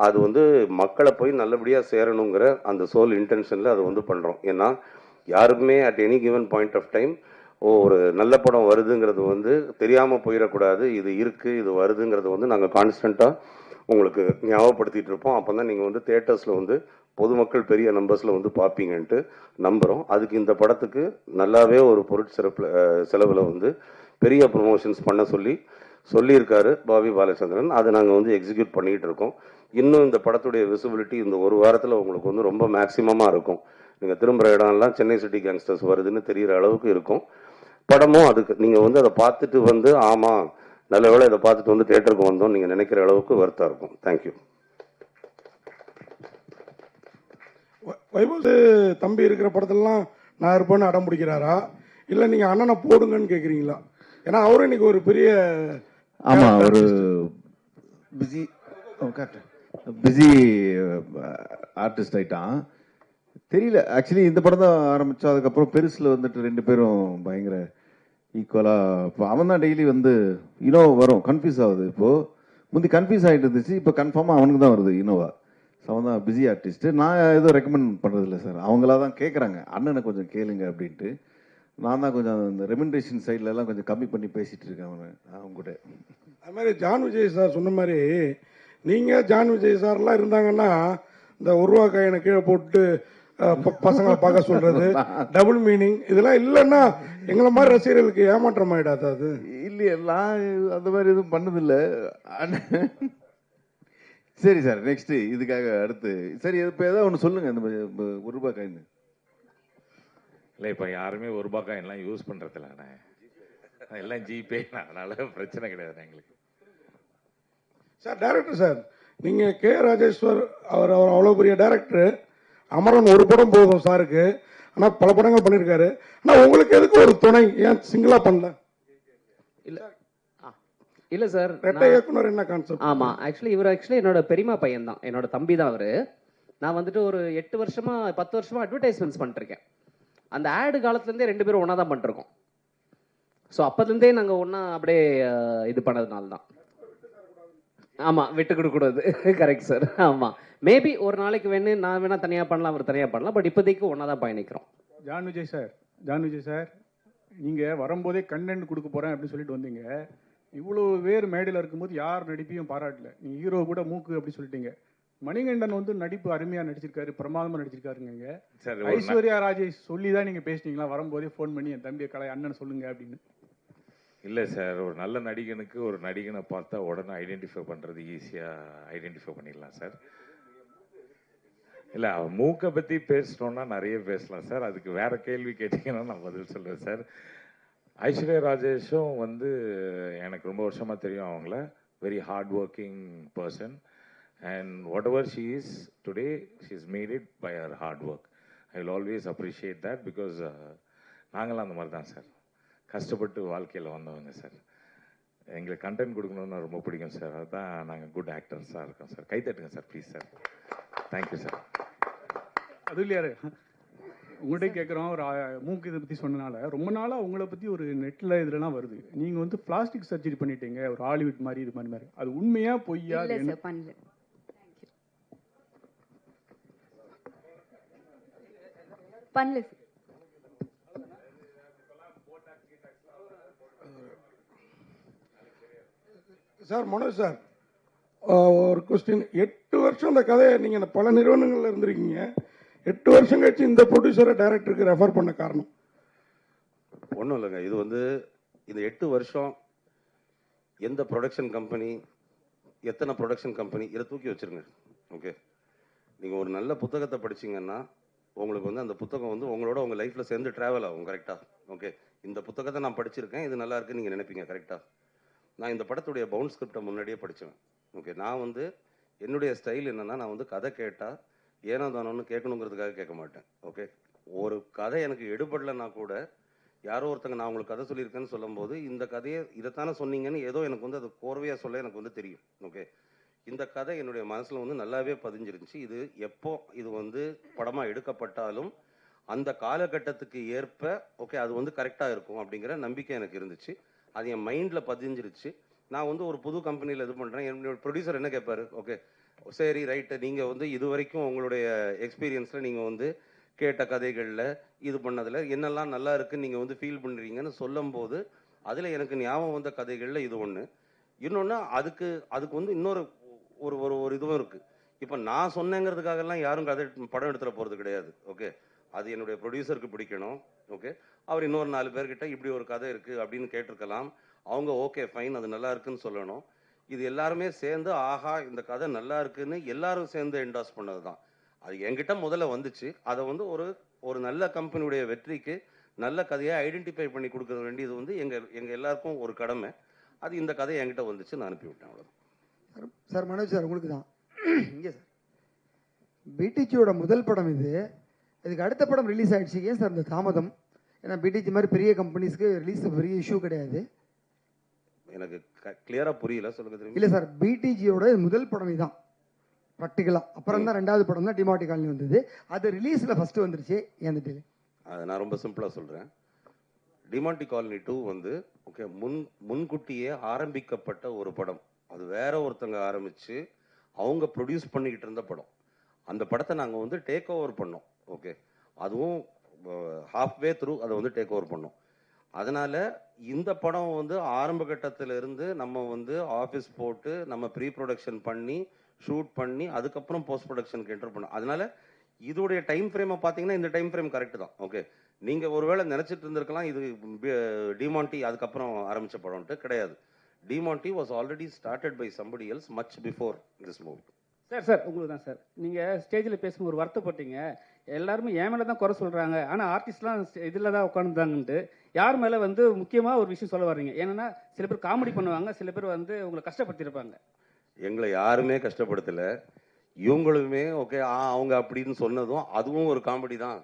அது வந்து மக்களை போய் நல்லபடியாக சேரணுங்கிற அந்த சோல் இன்டென்ஷனில் அதை வந்து பண்ணுறோம். ஏன்னா யாருக்குமே at any given point of time ஒரு நல்ல படம் வருதுங்கிறது வந்து தெரியாமல் போயிடக்கூடாது. இது இருக்குது, இது வருதுங்கிறது வந்து நாங்கள் கான்ஸ்டண்ட்டாக உங்களுக்கு ஞாபகப்படுத்திட்டு இருப்போம். அப்போ தான் நீங்கள் வந்து தியேட்டர்ஸில் வந்து பொதுமக்கள் பெரிய நம்பர்ஸில் வந்து பார்ப்பீங்கன்ட்டு நம்புகிறோம். அதுக்கு இந்த படத்துக்கு நல்லாவே ஒரு செலவில் வந்து பெரிய ப்ரொமோஷன்ஸ் பண்ண சொல்லியிருக்காரு பாபி பாலச்சந்திரன். அதை நாங்கள் வந்து எக்ஸிக்யூட் பண்ணிகிட்டு இருக்கோம். இன்னும் இந்த படத்துடைய விசிபிலிட்டி இந்த ஒரு வாரத்தில் உங்களுக்கு வந்து ரொம்ப மேக்ஸிமமாக இருக்கும். நீங்கள் திரும்புகிற இடம்லாம் சென்னை சிட்டி கேங்ஸ்டர்ஸ் வருதுன்னு தெரிகிற அளவுக்கு இருக்கும். படமும் அதுக்கு நீங்கள் வந்து அதை பார்த்துட்டு வந்து ஆமாம் நல்ல வேளை இதை பார்த்துட்டு வந்து தியேட்டருக்கு வந்தோம் நீங்கள் நினைக்கிற அளவுக்கு வருத்தம் இருக்கும். தேங்க்யூ. வைபவ் தம்பி இருக்கிற படத்துலலாம் நான் இருப்பேன்னு அடம் பிடிக்கிறாரா, இல்லை நீங்கள் அண்ணனை போடுங்கன்னு கேட்குறீங்களா? ஏன்னா அவரும் இன்னைக்கு ஒரு பெரிய ஒரு பிஸி ஆர்டிஸ்ட் ஆயிட்டான். தெரியல, ஆக்சுவலி இந்த படம் தான் ஆரம்பிச்சா, அதுக்கப்புறம் பெருசில் வந்துட்டு 2 பேரும் பயங்கர ஈக்குவலாக. இப்போ அவன் தான் டெய்லி வந்து வரும், கன்ஃபியூஸ் ஆகுது. இப்போது முந்தி கன்ஃபியூஸ் ஆகிட்டு இருந்துச்சு, இப்போ கன்ஃபார்மாக அவனுக்கு தான் வருது இனோவா. அவன் தான் பிஸி ஆர்டிஸ்ட்டு. நான் எதுவும் ரெக்கமெண்ட் பண்ணுறதில்ல சார், அவங்களா தான் கேட்குறாங்க அண்ணனை கொஞ்சம் கேளுங்க அப்படின்ட்டு. நான் தான் கொஞ்சம் இந்த ரெமிண்டேஷன் சைட்லலாம் கொஞ்சம் கம்மி பண்ணி பேசிகிட்டு இருக்கேன் அவங்க கூட. அது மாதிரி ஜான் விஜய் சார் சொன்ன மாதிரி நீங்கள் ஜான் விஜய் சார்லாம் இருந்தாங்கன்னா இந்த ரூபா காயினை கீழே போட்டு பசங்களை பார்க்க சொல்கிறது, டபுள் மீனிங் இதெல்லாம் இல்லைன்னா எங்களை மாதிரி ரசிகர்களுக்கு ஏமாற்றம் ஆகிடாது. அது இல்லையே, நான் அந்த மாதிரி எதுவும் பண்ணதில்லை. சரி சார், நெக்ஸ்ட் இதுக்காக அடுத்து சரி இப்போ ஏதாவது ஒன்று சொல்லுங்கள். இந்த ரூபா காயின் இல்லை, இப்போ யாருமே ரூபா காயின்லாம் யூஸ் பண்ணுறதில்லண்ணே, எல்லாம் ஜிபே, அதனால பிரச்சனை கிடையாது எங்களுக்கு. சார் டைரக்டர் சார், நீங்கள் கே ராஜேஸ்வர் அவர் அவ்வளோ பெரிய டைரக்டர். அமரன் ஒரு படம் போதும் சாருக்கு, ஆனால் பல படங்கள் பண்ணியிருக்காரு. ஆனால் உங்களுக்கு எதுக்கு ஒரு துணை, ஏன் சிங்கிளாக பண்ணல? இல்லை சார், ரெட்டை இயக்குனர் என்ன கான்செப்ட்? ஆமாம், ஆக்சுவலி என்னோட பெரியமா பையன் தான், என்னோட தம்பி தான் அவர். நான் வந்துட்டு ஒரு 8 வருஷமா 10 வருஷமா அட்வர்டைஸ்மெண்ட்ஸ் பண்ணிருக்கேன். அந்த ஆடு காலத்துலேருந்தே 2 பேரும் ஒன்றா தான் பண்ணிருக்கோம். ஸோ அப்போதுலேருந்தே நாங்கள் ஒன்றா அப்படியே இது பண்ணதுனால தான். ஆமாம், விட்டு கொடுக்கூடாது. Correct sir. ஆமாம், மேபி ஒரு நாளைக்கு நான் வேணா தனியாக பண்ணலாம், அவர் தனியாக பண்ணலாம். பட் இப்போதைக்கு ஒன்றா தான் பயணிக்கிறோம். ஜான் விஜய் சார், நீங்கள் வரும்போதே கண்டென்ட் கொடுக்க போகிறேன் அப்படின்னு சொல்லிட்டு வந்தீங்க. இவ்வளோ வேறு மேடையில் இருக்கும்போது யார் நடிப்பையும் பாராட்டல. நீங்கள் ஹீரோ கூட மூக்கு அப்படி சொல்லிட்டீங்க. மணிகண்டன் வந்து நடிப்பு அருமையாக நடிச்சிருக்காரு, பிரமாதமாக நடிச்சிருக்காருங்க. ஐஸ்வர்யா ராஜேஷ் சொல்லி தான் நீங்கள் பேசிட்டீங்களா வரும்போதே ஃபோன் பண்ணி என் தம்பியை கலை அண்ணன் சொல்லுங்க அப்படின்னு? இல்லை சார், ஒரு நல்ல நடிகனுக்கு ஒரு நடிகனை பார்த்தா உடனே ஐடென்டிஃபை பண்ணுறது ஈஸியாக ஐடென்டிஃபை பண்ணிடலாம் சார். இல்லை, மூக்கை பற்றி பேசினோன்னா நிறைய பேசலாம் சார். அதுக்கு வேற கேள்வி கேட்டிங்கன்னா நான் பதில் சொல்லுவேன் சார். ஐஸ்வர்யா ராஜேஷும் வந்து எனக்கு ரொம்ப வருஷமாக தெரியும். அவங்கள very hard working person, and whatever she is today, she is made it by her hard work. I will always appreciate that, because நாங்களாம் அந்த மாதிரி தான் சார், கஷ்டப்பட்டு வாழ்க்கையில் வந்தவங்க சார். எங்களுக்கு கண்டென்ட் கொடுக்கணும்னு ரொம்ப பிடிக்கும் சார். அதுதான் நாங்கள் குட் ஆக்டர்ஸாக இருக்கோம் சார். கைத்தட்டுங்க sir please sir. Thank you sir. அது இல்லையாரு, உங்கள்கிட்ட கேட்குறோம். ஒரு மூக்கு இதை பற்றி சொன்னனால ரொம்ப நாளாக உங்களை பற்றி ஒரு நெட்டில் இதுலலாம் வருது. நீங்கள் வந்து பிளாஸ்டிக் சர்ஜரி பண்ணிட்டீங்க, ஒரு ஹாலிவுட் மாதிரி இது மாதிரி. அது உண்மையா பொய்யா? பண்ணல. பண்ணல சார். மனோஜ் சார், ஒரு கொஸ்டின். 8 வருஷம் அந்த கதையை நீங்கள் பல நிறுவனங்களில் இருந்திருக்கீங்க. 8 வருஷம் கழிச்சு இந்த ப்ரொடியூசரை டைரக்டருக்கு ரெஃபர் பண்ண காரணம்? ஒன்றும் இல்லைங்க, இது வந்து இந்த 8 வருஷம் எந்த ப்ரொடக்ஷன் கம்பெனி, எத்தனை ப்ரொடக்ஷன் கம்பெனி, இதை தூக்கி வச்சுருங்க. ஓகே, நீங்கள் ஒரு நல்ல புத்தகத்தை படிச்சிங்கன்னா உங்களுக்கு வந்து அந்த புத்தகம் வந்து உங்களோட உங்கள் லைஃப்பில் சேர்ந்து ட்ராவல் ஆகும். கரெக்டாக? ஓகே, இந்த புத்தகத்தை நான் படிச்சிருக்கேன், இது நல்லா இருக்குன்னு நீங்கள் நினைப்பீங்க. கரெக்டாக? நான் இந்த படத்துடைய பவுண்ட் ஸ்கிரிப்டை முன்னாடியே படித்தேன். ஓகே, நான் வந்து என்னுடைய ஸ்டைல் என்னென்னா, நான் வந்து கதை கேட்டால் ஏனோ தானோன்னு கேட்கணுங்கிறதுக்காக கேட்க மாட்டேன். ஓகே, ஒரு கதை எனக்கு எடுபடலைன்னா கூட யாரோ ஒருத்தங்க நான் உங்களுக்கு கதை சொல்லியிருக்கேன்னு சொல்லும்போது, இந்த கதையை இதைத்தானே சொன்னீங்கன்னு ஏதோ எனக்கு வந்து அது கோர்வையாக சொல்ல எனக்கு வந்து தெரியும். ஓகே, இந்த கதை என்னுடைய மனசில் வந்து நல்லாவே பதிஞ்சிருந்துச்சு. இது எப்போ இது வந்து படமாக எடுக்கப்பட்டாலும் அந்த காலகட்டத்துக்கு ஏற்ப ஓகே அது வந்து கரெக்டாக இருக்கும் அப்படிங்கிற நம்பிக்கை எனக்கு இருந்துச்சு. அது என் மைண்டில் பதிஞ்சிருச்சு. நான் வந்து ஒரு புது கம்பெனியில் இது பண்ணுறேன். என்னோட ப்ரொடியூசர் என்ன கேட்பாரு, ஓகே சரி ரைட்டு, நீங்கள் வந்து இது வரைக்கும் உங்களுடைய எக்ஸ்பீரியன்ஸில் நீங்கள் வந்து கேட்ட கதைகளில் இது பண்ணதில் என்னெல்லாம் நல்லா இருக்குன்னு நீங்கள் வந்து ஃபீல் பண்ணுறீங்கன்னு சொல்லும்போது அதில் எனக்கு ஞாபகம் வந்த கதைகளில் இது ஒன்று. இன்னொன்று அதுக்கு வந்து இன்னொரு ஒரு ஒரு ஒரு இதுவும் இருக்குது. இப்போ நான் சொன்னேங்கிறதுக்காகலாம் யாரும் கதை படம் எடுத்துட போகிறது கிடையாது. ஓகே, அது என்னுடைய ப்ரொடியூசருக்கு பிடிக்கணும். ஓகே, அவர் இன்னொரு 4 பேர்கிட்ட இப்படி ஒரு கதை இருக்குது அப்படின்னு கேட்டிருக்கலாம். அவங்க ஓகே ஃபைன் அது நல்லா இருக்குன்னு சொல்லணும். இது எல்லாருமே சேர்ந்து ஆஹா இந்த கதை நல்லா இருக்குன்னு எல்லாரும் சேர்ந்து என்டாஸ் பண்ணது தான். அது என்கிட்ட முதல்ல வந்துச்சு. அதை வந்து ஒரு நல்ல கம்பெனியுடைய வெற்றிக்கு நல்ல கதையை ஐடென்டிஃபை பண்ணி கொடுக்க வேண்டியது வந்து எங்கள் எல்லாருக்கும் ஒரு கடமை. அது இந்த கதை என்கிட்ட வந்துச்சு, நான் அனுப்பிவிட்டேன். அவ்வளோ சார். மனோஜ் சார், உங்களுக்கு தான் இங்கே சார். பிடிஜியோட முதல் படம் இது. இதுக்கு அடுத்த படம் ரிலீஸ் ஆகிடுச்சு. ஏன் சார் இந்த தாமதம்? ஏன்னா பிடிஜி மாதிரி பெரிய கம்பெனிஸ்க்கு ரிலீஸ் பெரிய இஷ்யூ கிடையாது. எனக்கு கிளியரா புரியல, சொல்லுங்க தெரியும். இல்லை சார், பிடிஜியோட முதல் படம் இதுதான் ப்ராக்டிக்கலாக. அப்புறம் தான் 2வது படம் தான் டிமாண்டி காலனி வந்தது. அது ரிலீஸில் ஃபஸ்ட்டு வந்துருச்சு. ஏன் தெரியல. அதை நான் ரொம்ப சிம்பிளாக சொல்கிறேன். டிமாண்டி காலனி 2 வந்து ஓகே முன்கூட்டியே ஆரம்பிக்கப்பட்ட ஒரு படம். அது வேற ஒருத்தங்க ஆரம்பித்து அவங்க ப்ரொடியூஸ் பண்ணிக்கிட்டு இருந்த படம். அந்த படத்தை நாங்கள் வந்து டேக் ஓவர் பண்ணோம். ஓகே, அதுவும் ஹாஃப்வே த்ரூ அதை வந்து டேக் ஓவர் பண்ணோம். அதனால இந்த படம் வந்து ஆரம்ப கட்டத்திலிருந்து நம்ம வந்து ஆஃபீஸ் போட்டு நம்ம ப்ரீ ப்ரொடக்ஷன் பண்ணி ஷூட் பண்ணி அதுக்கப்புறம் போஸ்ட் ப்ரொடக்ஷனுக்கு என்டர் பண்ணோம். அதனால இதோடைய டைம் ஃப்ரேமை பார்த்தீங்கன்னா இந்த டைம் ஃப்ரேம் கரெக்ட் தான். ஓகே, நீங்கள் ஒருவேளை நினச்சிட்டு இருந்திருக்கலாம் இது டிமாண்டி அதுக்கப்புறம் ஆரம்பித்த படம்ட்டு. கிடையாது. Demonte was already started by somebody else much before this movie. Sir உங்களுக்கு தான் சார். நீங்கள் ஸ்டேஜில் பேசும்போது ஒரு வருத்தப்பட்டீங்க. எல்லாருமே என் மேலே தான் குறை சொல்கிறாங்க, ஆனால் ஆர்டிஸ்ட்லாம் இதில் தான் உட்காந்துதாங்கன்ட்டு. யார் மேலே வந்து முக்கியமாக ஒரு விஷயம் சொல்ல வர்றீங்க? ஏன்னா சில பேர் காமெடி பண்ணுவாங்க, சில பேர் வந்து உங்களை கஷ்டப்படுத்தியிருப்பாங்க. எங்களை யாருமே கஷ்டப்படுத்தலை. இவங்களுமே ஓகே அவங்க அப்படின்னு சொன்னதும் அதுவும் ஒரு காமெடி தான்.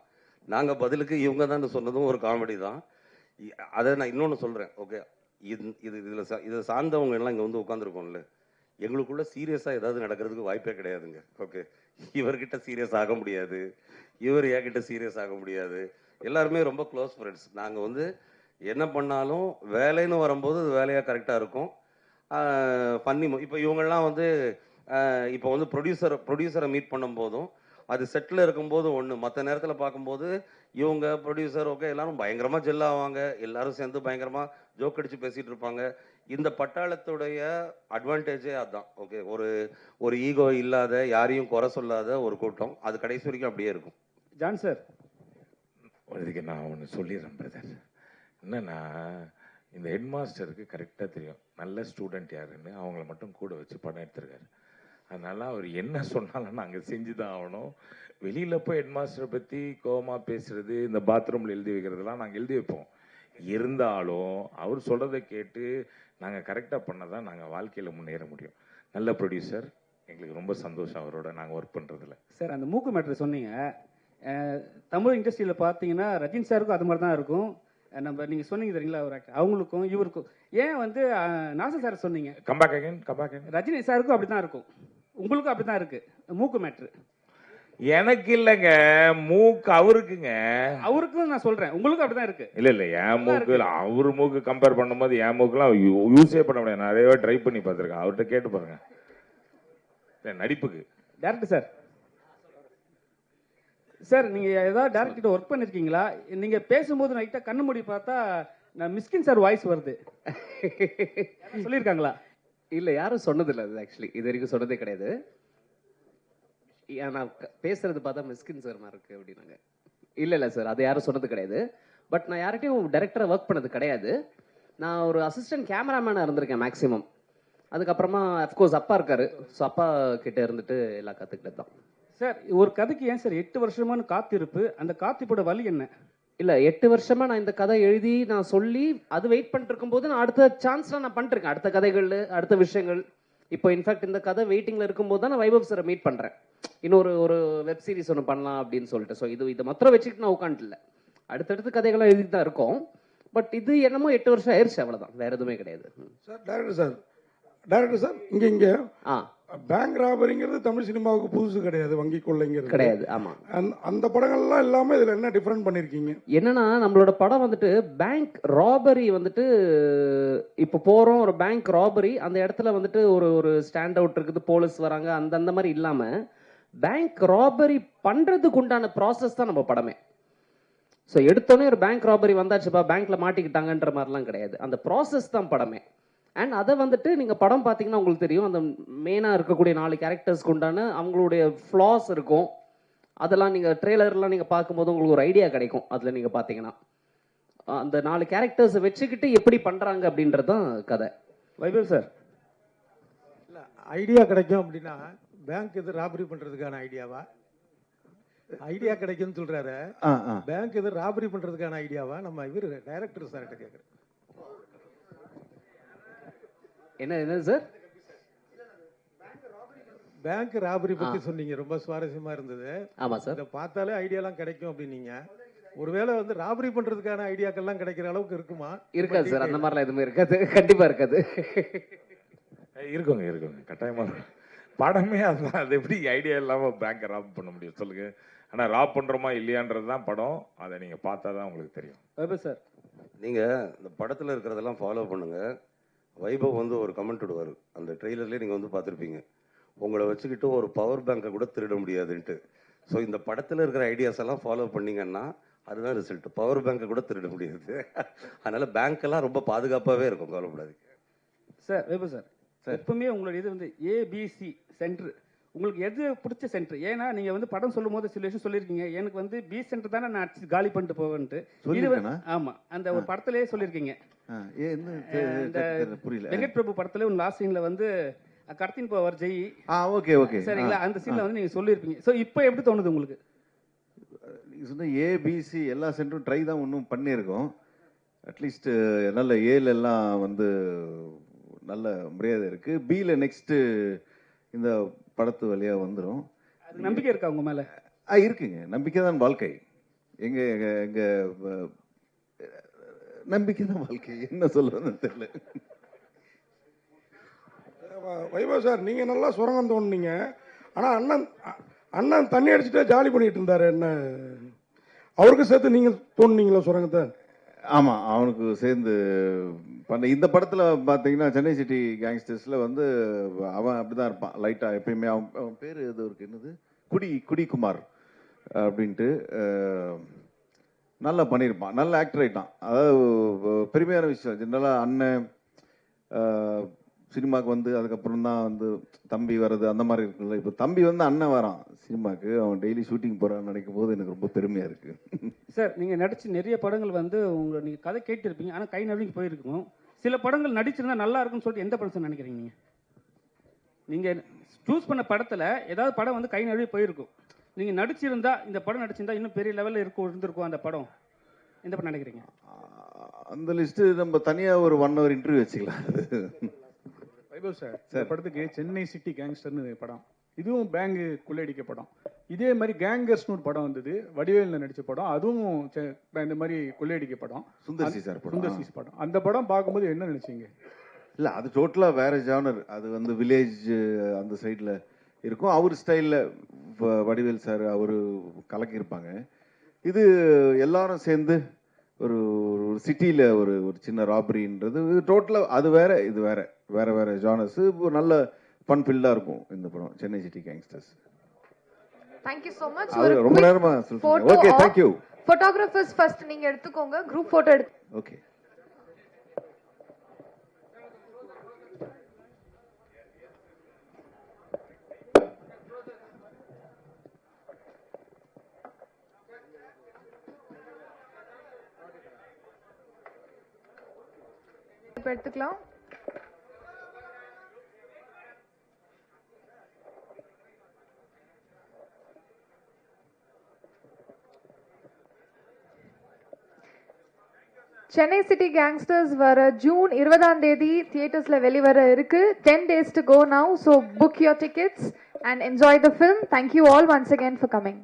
நாங்கள் பதிலுக்கு இவங்க தான் சொன்னதும் ஒரு காமெடி தான். அதை நான் இன்னொன்று சொல்கிறேன். ஓகே, இதில் சார்ந்தவங்க எல்லாம் இங்கே வந்து உட்காந்துருக்கோம்ல, எங்களுக்குள்ள சீரியஸாக ஏதாவது நடக்கிறதுக்கு வாய்ப்பே கிடையாதுங்க. ஓகே, இவர்கிட்ட சீரியஸ் ஆக முடியாது, இவர் என்கிட்ட சீரியஸ் ஆக முடியாது. எல்லாருமே ரொம்ப க்ளோஸ் ஃப்ரெண்ட்ஸ். நாங்கள் வந்து என்ன பண்ணாலும் வேலைன்னு வரும்போது அது வேலையாக கரெக்டாக இருக்கும். பண்ணி இப்போ இவங்கெல்லாம் வந்து இப்போ வந்து ப்ரொடியூசரை மீட் பண்ணும்போதும் அது செட்டில் இருக்கும்போது ஒன்று, மற்ற நேரத்தில் பார்க்கும்போது இவங்க ப்ரொடியூசர் ஓகே எல்லாரும் பயங்கரமாக ஜெல் ஆவாங்க, எல்லாரும் சேர்ந்து பயங்கரமாக ஜோக் அடித்து பேசிகிட்டு இருப்பாங்க. இந்த பட்டாளத்துடைய அட்வான்டேஜே அதுதான். ஓகே, ஒரு ஈகோ இல்லாத யாரையும் குறை சொல்லாத ஒரு கூட்டம். அது கடைசி வரைக்கும் அப்படியே இருக்கும். ஜான் சார், இதுக்கு நான் ஒன்று சொல்லிடுறேன் பிரதர். என்னன்னா இந்த ஹெட் மாஸ்டருக்கு கரெக்டாக தெரியும் நல்ல ஸ்டூடெண்ட் யாருன்னு, அவங்கள மட்டும் கூட வச்சு படம் எடுத்திருக்காரு. அதனால அவர் என்ன சொன்னாலும் நாங்கள் செஞ்சு தான் ஆகணும். வெளியில் போய் ஹெட் மாஸ்டரை பற்றி கோவமாக பேசுறது, இந்த பாத்ரூமில் எழுதி வைக்கிறதுலாம் நாங்கள் எழுதி வைப்போம். இருந்தாலும் அவர் சொல்கிறத கேட்டு நாங்கள் கரெக்டாக பண்ணால் தான் நாங்கள் வாழ்க்கையில் முன்னேற முடியும். நல்ல ப்ரொடியூசர், எங்களுக்கு ரொம்ப சந்தோஷம் அவரோட நாங்கள் ஒர்க் பண்ணுறதுல. சார், அந்த மூக்கு மேட்ரு சொன்னீங்க. தமிழ் இண்டஸ்ட்ரியில் பார்த்தீங்கன்னா ரஜினி சாருக்கும் அது மாதிரி தான் இருக்கும். நம்ம நீங்கள் சொன்னீங்க தெரியுங்களா, ஒரு ஆக்டர் அவங்களுக்கும் இவருக்கும். ஏன் வந்து நாசர் சார் சொன்னீங்க, கம்பேக் அகைன் ரஜினி சாருக்கும் அப்படி தான் இருக்கும், உங்களுக்கும் அப்படி தான் இருக்கு மூக்கு மேட்ரு. எனக்கு இல்லைங்க, மூக்கு அவருக்குங்க. அவருக்கும் நான் சொல்றேன், உங்களுக்கும் அப்படிதான் இருக்கு. இல்ல என் மூக்கு அவரு மூக்கு கம்பேர் பண்ணும்போது என் மூக்குலாம் யூஸே பண்ண முடியாது. நிறைய ட்ரை பண்ணி பார்த்துருக்கேன், அவர்கிட்ட கேட்டு பாருங்க. நடிப்புக்கு டேரக்டர் சார், சார் நீங்க ஏதாவது டேரக்டர் ஒர்க் பண்ணிருக்கீங்களா? நீங்க பேசும்போது நைட்டா கண்ணு மூடி பார்த்தா நான் மிஸ்கின் சார் வாய்ஸ் வருது சொல்லியிருக்காங்களா? இல்ல, யாரும் சொன்னதில்லை. அது ஆக்சுவலி இது வரைக்கும் சொன்னதே கிடையாது. நான் பேசுறது பார்த்தா மிஸ்கின் சார் மாதிரி இருக்கு அப்படின்னாங்க. இல்லை சார், அது யாரும் சொன்னது கிடையாது. பட் நான் யார்கிட்டையும் டைரக்டராக ஒர்க் பண்ணது கிடையாது. நான் ஒரு அசிஸ்டன்ட் கேமராமேனாக இருந்திருக்கேன் மேக்ஸிமம். அதுக்கப்புறமா அஃப்கோர்ஸ் அப்பா இருக்காரு, ஸோ அப்பா கிட்ட இருந்துட்டு எல்லாம் கற்றுக்கிட்டது தான். சார், ஒரு கதைக்கு ஏன் சார் 8 வருஷமான காத்திருப்பு? அந்த காத்திருப்போட வழி என்ன? இல்லை, 8 வருஷமா நான் இந்த கதை எழுதி நான் சொல்லி அது வெயிட் பண்ணிட்டு இருக்கும்போது நான் அடுத்த சான்ஸ்லாம் நான் பண்ணிருக்கேன், அடுத்த கதைகள், அடுத்த விஷயங்கள். இப்போ இன்ஃபேக்ட் இந்த கதை வெயிட்டிங்கில் இருக்கும்போது தான் நான் வைபவ் சாரை மீட் பண்ணுறேன். இன்னொரு வெப் சீரிஸ் ஒன்று பண்ணலாம் அப்படின்னு சொல்லிட்டு. ஸோ இதை மாத்திரம் வச்சுக்கிட்டு நான் உட்காந்துல அடுத்தடுத்து கதைகள்லாம் எழுதி தான் இருக்கோம். பட் இது என்னமோ 8 வருஷம் ஆயிடுச்சு, அவ்வளோதான், வேற எதுவுமே கிடையாது. சார் டைரக்டர் சார், இங்கே பேங்க் ராபரிங்கிறது தமிழ் சினிமாவுக்கு புதுசு கிடையாது, வங்கி கொள்ளைங்கிறது கிடையாது. ஆமா, அந்த படங்கள்லாம் இல்லாம இதுல என்ன டிஃபரெண்ட் பண்ணிருக்கீங்க? என்னன்னா நம்மளோட படம் வந்துட்டு பேங்க் ராபரி வந்துட்டு இப்போ போறோம், ஒரு பேங்க் ராபரி, அந்த இடத்துல வந்துட்டு ஒரு ஸ்டாண்ட் அவுட் இருக்குது, போலீஸ் வராங்க, அந்த மாதிரி இல்லாம பேங்க் ராபரி பண்றதுக்கு உண்டான ப்ராசஸ் தான் நம்ம படமே. ஸோ எடுத்தோடனே ஒரு பேங்க் ராபரி வந்தாச்சுப்பா, பேங்க்ல மாட்டிக்கிட்டாங்கன்ற மாதிரிலாம் கிடையாது, அந்த ப்ராசஸ் தான் படமே. அண்ட் அதை வந்துட்டு நீங்கள் படம் பார்த்தீங்கன்னா உங்களுக்கு தெரியும், அந்த மெயினாக இருக்கக்கூடிய 4 கேரக்டர்ஸ்க்கு உண்டான அவங்களுடைய ஃப்ளாஸ் இருக்கும். அதெல்லாம் நீங்கள் ட்ரெய்லர்லாம் நீங்கள் பார்க்கும்போது உங்களுக்கு ஒரு ஐடியா கிடைக்கும். அதில் நீங்கள் பார்த்தீங்கன்னா அந்த 4 கேரக்டர்ஸை வச்சுக்கிட்டு எப்படி பண்ணுறாங்க அப்படின்றது தான் கதை. வைபவ் சார், இல்லை ஐடியா கிடைக்கும் அப்படின்னா பேங்க் இது ராபரி பண்ணுறதுக்கான ஐடியாவா? ஐடியா கிடைக்கும்னு சொல்கிறாரு, பேங்க் இது ராபரி பண்ணுறதுக்கான ஐடியாவா? நம்ம இவர் டைரக்டர் சார்கிட்ட கேட்குறேன். என்ன சார், பேங்க் ராபரி பத்தி சொன்னீங்க, ரொம்ப சுவாரஸ்யமா இருந்தது. ஆமா சார், இதை பார்த்தாலே ஐடியாலாம் கிடைக்கும் அப்படின்னீங்க. ஒருவேளை வந்து ராபரி பண்றதுக்கான ஐடியாக்கள்லாம் கிடைக்கிற அளவுக்கு இருக்குமா? இருக்காது சார், அந்த மாதிரிலாம் எதுவுமே இருக்காது, கண்டிப்பா இருக்காது. இருக்குங்க கட்டாயமா. படமே அதுதான், அது எப்படி ஐடியா இல்லாம பேங்க் ராப் பண்ண முடியும் சொல்லுங்க. ஆனா ராப் பண்றோமா இல்லையான்றது தான் படம், அதை நீங்க பார்த்தா தான் உங்களுக்கு தெரியும். வைபவ் சார், நீங்க இந்த படத்துல இருக்கிறதெல்லாம் ஃபாலோ பண்ணுங்க. வைபவ் வந்து ஒரு கமெண்ட் விடுவார், அந்த ட்ரெய்லர்லேயே நீங்கள் வந்து பார்த்துருப்பீங்க, உங்களை வச்சுக்கிட்டு ஒரு பவர் பேங்கை கூட திருட முடியாதுன்ட்டு. ஸோ இந்த படத்தில் இருக்கிற ஐடியாஸ் எல்லாம் ஃபாலோ பண்ணீங்கன்னா அதுதான் ரிசல்ட், பவர் பேங்கை கூட திருட முடியாது. அதனால பேங்க்கெல்லாம் ரொம்ப பாதுகாப்பாகவே இருக்கும், கவலைப்படாது. சார் வைபவ் சார், எப்பவுமே உங்களோட இது வந்து ஏபிசி சென்டர், உங்களுக்கு எது பிடிச்ச சென்டர்? ஏன்னா நீங்க வந்து படம் சொல்லும் போது சில விஷயம் சொல்லியிருக்கீங்க, எனக்கு வந்து பி சென்டர் தானே நான் அடிச்சு காலி பண்ணிட்டு போவேன்ட்டு. ஆமா, அந்த ஒரு படத்திலேயே சொல்லியிருக்கீங்க. வெங்கட் பிரபு படத்துல ஒரு லாஸ்ட் சீன்ல வந்து கடத்தின் போவார் ஜெய். ஓகே சரிங்களா, அந்த சீன்ல வந்து நீங்க சொல்லியிருப்பீங்க. ஸோ இப்போ எப்படி தோணுது உங்களுக்கு? ஏபிசி எல்லா சென்டரும் ட்ரை தான் இன்னும் பண்ணியிருக்கோம். அட்லீஸ்ட் நல்ல ஏல எல்லாம் வந்து நல்ல மரியாதை இருக்கு. பியில் நெக்ஸ்ட் இந்த படத்து வழியா வந்துடும். நம்பிக்கை இருக்கா உங்க மேல? இருக்குங்க, நம்பிக்கை தான் வாழ்க்கை. எங்க நம்பிக்கை தான் வாழ்க்கை, என்ன சொல்றதுன்னு தெரியல. வைபவ் சார், நீங்க நல்லா சுரங்கம் தோணுனீங்க, ஆனா அண்ணன் தண்ணி அடிச்சுட்டே ஜாலி பண்ணிட்டு இருந்தாரு. என்ன அவருக்கு சேர்த்து நீங்க தோணுனீங்களா சுரங்கத்தை? ஆமா, அவனுக்கு சேர்ந்து பண்ண. இந்த படத்துல பாத்தீங்கன்னா சென்னை சிட்டி கேங்ஸ்டர்ஸ்ல வந்து அவன் அப்படிதான் இருப்பான் லைட்டா எப்பயுமே. அவன் பேரு எது இருக்கு, என்னது, குடிக்குமார் அப்படின்ட்டு நல்லா பண்ணியிருப்பான், நல்ல ஆக்டர் ஆயிட்டான். அதாவது பெருமையான விஷயம். ஜென்ரலாக அண்ணன் சினிமாவுக்கு வந்து அதுக்கப்புறம் தான் வந்து தம்பி வர்றது அந்த மாதிரி இருக்குல்ல. இப்போ தம்பி வந்து அண்ணன் வரான் சினிமாவுக்கு, அவன் டெய்லி ஷூட்டிங் போகிறான்னு நினைக்கும் போது எனக்கு ரொம்ப பெருமையாக இருக்குது. சார் நீங்கள் நடிச்சு நிறைய படங்கள் வந்து நீங்கள் கதை கேட்டிருப்பீங்க, ஆனால் கை நடுங்கி போயிருக்கும். சில படங்கள் நடிச்சிருந்தா நல்லா இருக்குன்னு சொல்லிட்டு எந்த படம் சார் நினைக்கிறீங்க நீங்கள்? நீங்கள் சூஸ் பண்ண படத்தில் ஏதாவது படம் வந்து கை நழுவி போயிருக்கும், நீங்கள் நடிச்சிருந்தா இந்த படம் நடிச்சிருந்தா இன்னும் பெரிய லெவலில் இருந்திருக்கும் அந்த படம், எந்த படம் நினைக்கிறீங்க? அந்த லிஸ்ட்டு நம்ம தனியாக ஒரு 1 hour இன்டர்வியூ வச்சுக்கலாம். வைபவ் சார், இந்த படத்துக்கு சென்னை சிட்டி கேங்ஸ்டர்னு படம், இதுவும் பேங்கு கொள்ளையடிக்க படம். இதே மாதிரி கேங்கர்ஸ்னு ஒரு படம் வந்தது, வடிவேலில் நடித்த படம், அதுவும் இந்த மாதிரி கொள்ளையடிக்க படம், சுந்தர்சி சார் படம். சுந்தர்சி படம். அந்த படம் பார்க்கும்போது என்ன நினைச்சீங்க? இல்லை, அது டோட்டலாக வேற ஜானர். அது வந்து வில்லேஜ் அந்த சைடில் இருக்கும். அவர் ஸ்டைலில் வடிவேல் சார் அவர் கலக்கியிருப்பாங்க. இது எல்லாரும் சேர்ந்து ஒரு சிட்டியில் ஒரு சின்ன ராபரின்றது டோட்டலாக அது வேற, இது வேற வேற வேற ஜானர்ஸ். நல்ல ஃபன் ஃபில்டாக இருக்கும் இந்த படம் Chennai city gangsters. Thank you so much. ரொம்ப நேரமா சொல்றேன். Okay, thank you. Photographers first நீங்க எடுத்துக்கோங்க, group photo எடுத்து. ஓகே. எடுத்துக்கலாம். சென்னை சிட்டி கேங்ஸ்டர்ஸ் வர ஜூன் 20 தியேட்டர்ஸ்ல வெளிவர இருக்கு. 10 days to go now, so book your tickets and enjoy the film. Thank you all once again for coming.